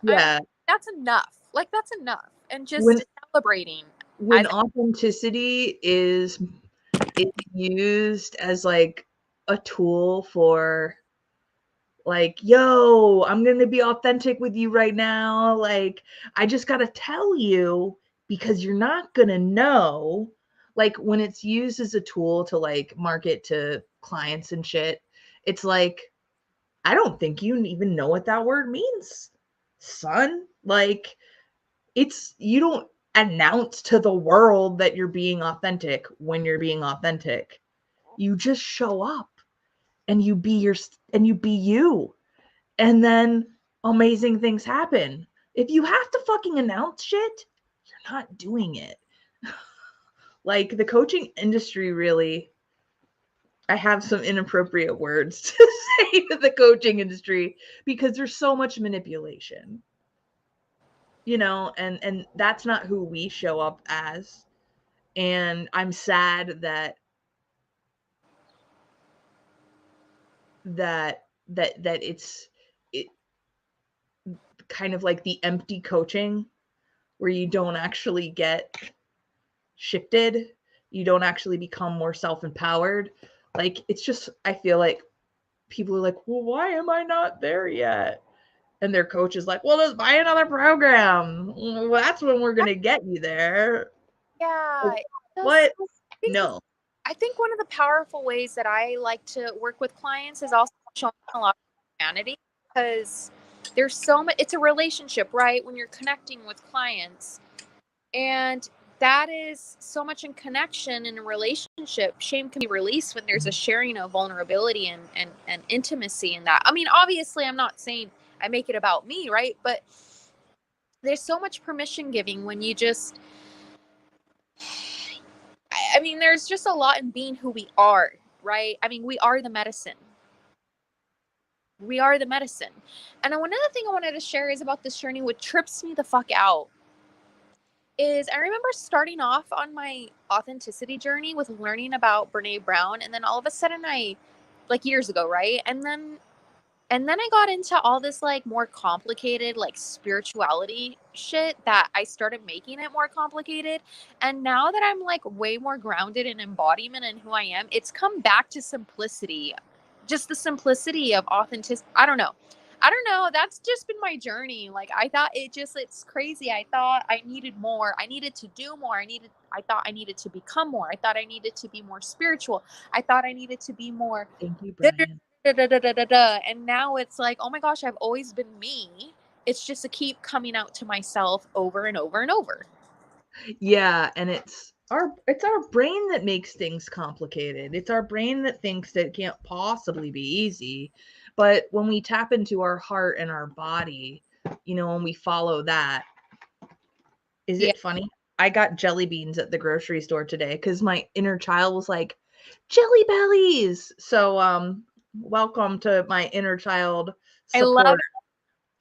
that's enough. Like, that's enough. And just celebrating. When authenticity is used as, like, a tool for, like, yo, I'm going to be authentic with you right now. Like, I just got to tell you because you're not going to know. Like, when it's used as a tool to, like, market to clients and shit, it's like, I don't think you even know what that word means, son. Like, you don't announce to the world that you're being authentic when you're being authentic. You just show up and you be you. And then amazing things happen. If you have to fucking announce shit, you're not doing it. Like, the coaching industry, really, I have some inappropriate words to say to the coaching industry, because there's so much manipulation, and that's not who we show up as. And I'm sad that it's kind of like the empty coaching, where you don't actually get shifted, you don't actually become more self-empowered. Like, it's just, I feel like people are like, well, why am I not there yet? And their coach is like, well, just buy another program. Well, that's when we're gonna get you there. Yeah. What? No. I think one of the powerful ways that I like to work with clients is also showing a lot of humanity, because there's so much, it's a relationship, right? When you're connecting with clients, and that is so much in connection in a relationship. Shame can be released when there's a sharing of vulnerability and intimacy in that. I mean, obviously I'm not saying I make it about me, right? But there's so much permission giving when you just, I mean, there's just a lot in being who we are, right? I mean, we are the medicine. We are the medicine. And one other thing I wanted to share is about this journey, what trips me the fuck out is I remember starting off on my authenticity journey with learning about Brene Brown, and then all of a sudden like years ago, right? And then I got into all this like more complicated like spirituality shit that I started making it more complicated. And now that I'm like way more grounded in embodiment and who I am, it's come back to simplicity. Just the simplicity of authenticity. I don't know. That's just been my journey. Like I thought it's crazy. I thought I needed more. I needed to do more. I thought I needed to become more. I thought I needed to be more spiritual. I thought I needed to be more. Thank you, Brian. And now it's like, oh my gosh, I've always been me. It's just to keep coming out to myself over and over and over. Yeah, and it's our brain that makes things complicated. It's our brain that thinks that it can't possibly be easy. But when we tap into our heart and our body, when we follow that, is it funny? I got jelly beans at the grocery store today because my inner child was like, jelly bellies. So welcome to my inner child support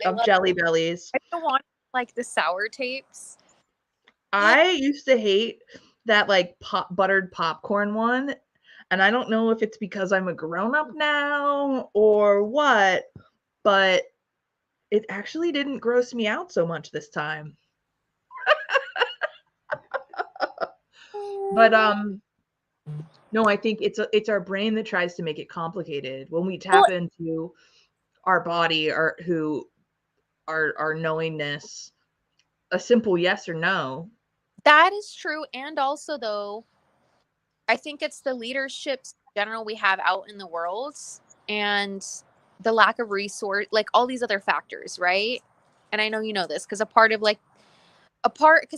of jelly bellies. I don't want like the sour tapes. I used to hate that like buttered popcorn one. And I don't know if it's because I'm a grown-up now or what, but it actually didn't gross me out so much this time. But no, I think it's our brain that tries to make it complicated. When we tap into our body or our knowingness, a simple yes or no. That is true. And also though, I think it's the leaderships in general we have out in the world and the lack of resource, like all these other factors, right? And I know you know this because because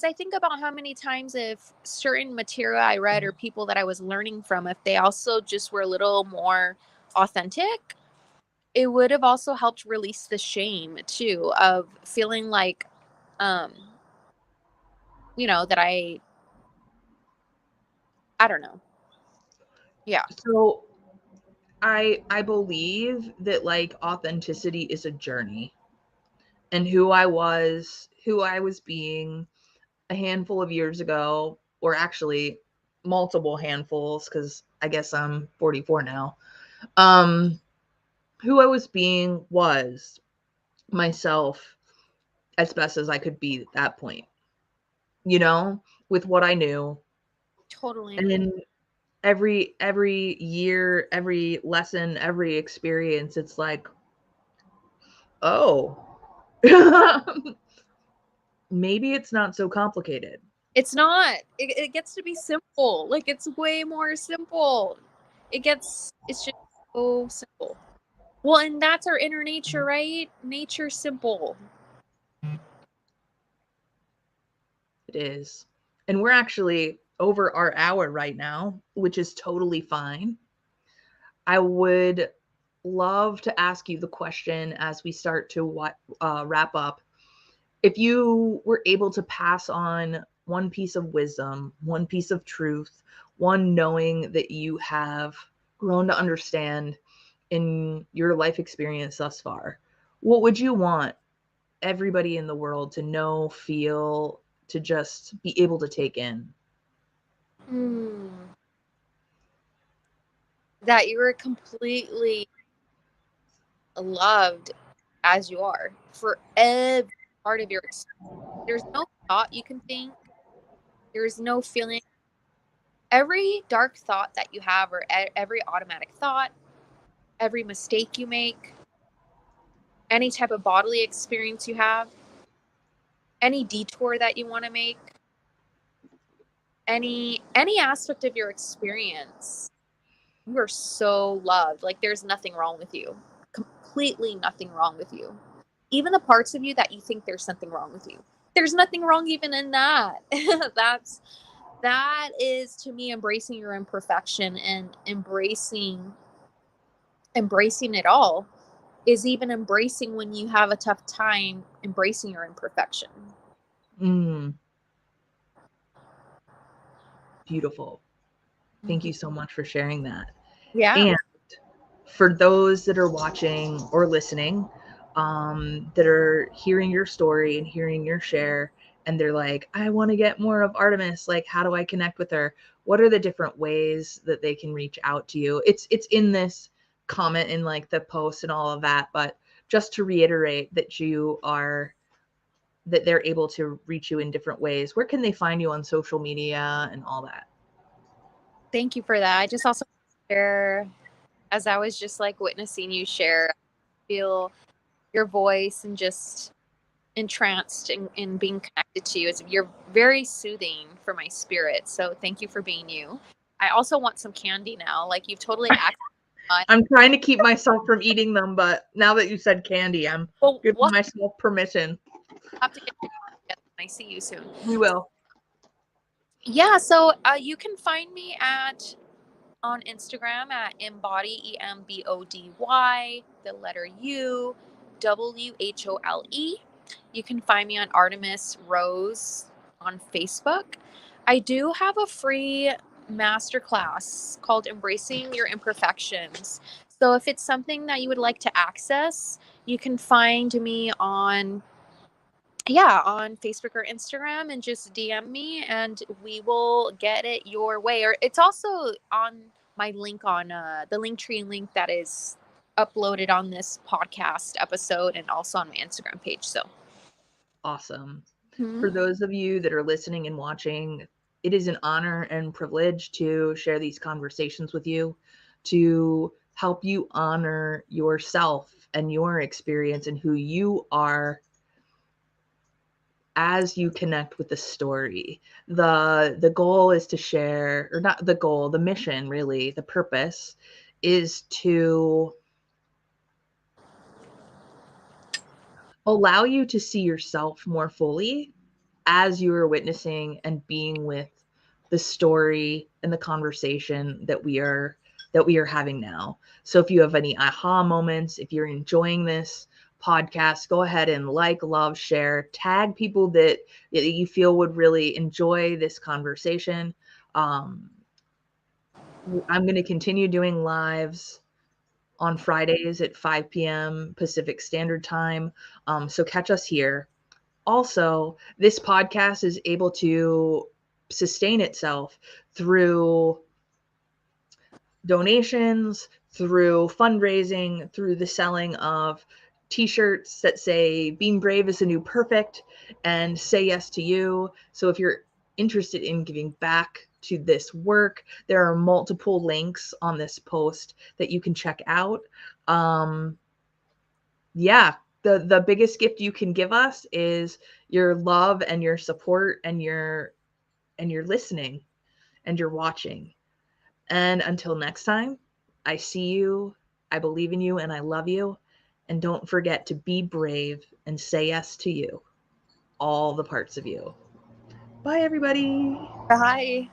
I think about how many times if certain material I read or people that I was learning from, if they also just were a little more authentic, it would have also helped release the shame too of feeling like, that I don't know. Yeah. So I believe that like authenticity is a journey. And who I was being a handful of years ago, or actually multiple handfuls, because I guess I'm 44 now. Who I was being was myself as best as I could be at that point, with what I knew. Totally. And then every year, every lesson, every experience, it's like, oh, maybe it's not so complicated. It's not. It gets to be simple. Like it's way more simple. It's just so simple. Well, and that's our inner nature, right? Nature's simple. It is. And we're actually over our hour right now, which is totally fine. I would love to ask you the question as we start to wrap up. If you were able to pass on one piece of wisdom, one piece of truth, one knowing that you have grown to understand in your life experience thus far, what would you want everybody in the world to know, feel, to just be able to take in? That you are completely loved as you are for every part of your experience. There's no thought you can think. There's no feeling. Every dark thought that you have, or every automatic thought, every mistake you make, any type of bodily experience you have, any detour that you want to make, any aspect of your experience, you are so loved. Like there's nothing wrong with you. Completely nothing wrong with you. even the parts of you that you think there's something wrong with you. There's nothing wrong even in that. That is to me embracing your imperfection and embracing it all is even embracing when you have a tough time embracing your imperfection. Beautiful. Thank you so much for sharing that. Yeah. And for those that are watching or listening, that are hearing your story and hearing your share, and they're like, I want to get more of Artemis. Like, how do I connect with her? What are the different ways that they can reach out to you? It's in this comment in like the post and all of that, but just to reiterate that that they're able to reach you in different ways. Where can they find you on social media and all that? Thank you for that. I just also share, as I was just like witnessing you share, feel your voice and just entranced in being connected to you. You're very soothing for my spirit. So thank you for being you. I also want some candy now. Like you've totally I'm trying to keep myself from eating them, but now that you said candy, I'm giving myself permission. Have to get when I see you soon. We will. Yeah, so you can find me on Instagram at embody, EMBODY, the letter U, WHOLE. You can find me on Artemis Rose on Facebook. I do have a free masterclass called Embracing Your Imperfections. So if it's something that you would like to access, you can find me on Facebook or Instagram and just DM me and we will get it your way. Or it's also on my link on the Linktree link that is uploaded on this podcast episode and also on my Instagram page. So awesome. For those of you that are listening and watching, it is an honor and privilege to share these conversations with you, to help you honor yourself and your experience and who you are as you connect with the story. The goal is to share, or not the goal, the mission really, the purpose is to allow you to see yourself more fully as you are witnessing and being with the story and the conversation that we are having now. So if you have any aha moments, if you're enjoying this podcast, go ahead and like, love, share, tag people that you feel would really enjoy this conversation. I'm going to continue doing lives on Fridays at 5 p.m. Pacific Standard Time. So catch us here. Also, this podcast is able to sustain itself through donations, through fundraising, through the selling of t-shirts that say Being Brave is the New Perfect and Say Yes to You. So if you're interested in giving back to this work, there are multiple links on this post that you can check out. The biggest gift you can give us is your love and your support and your listening and your watching. And until next time, I see you, I believe in you, and I love you. And don't forget to be brave and say yes to you, all the parts of you. Bye, everybody. bye.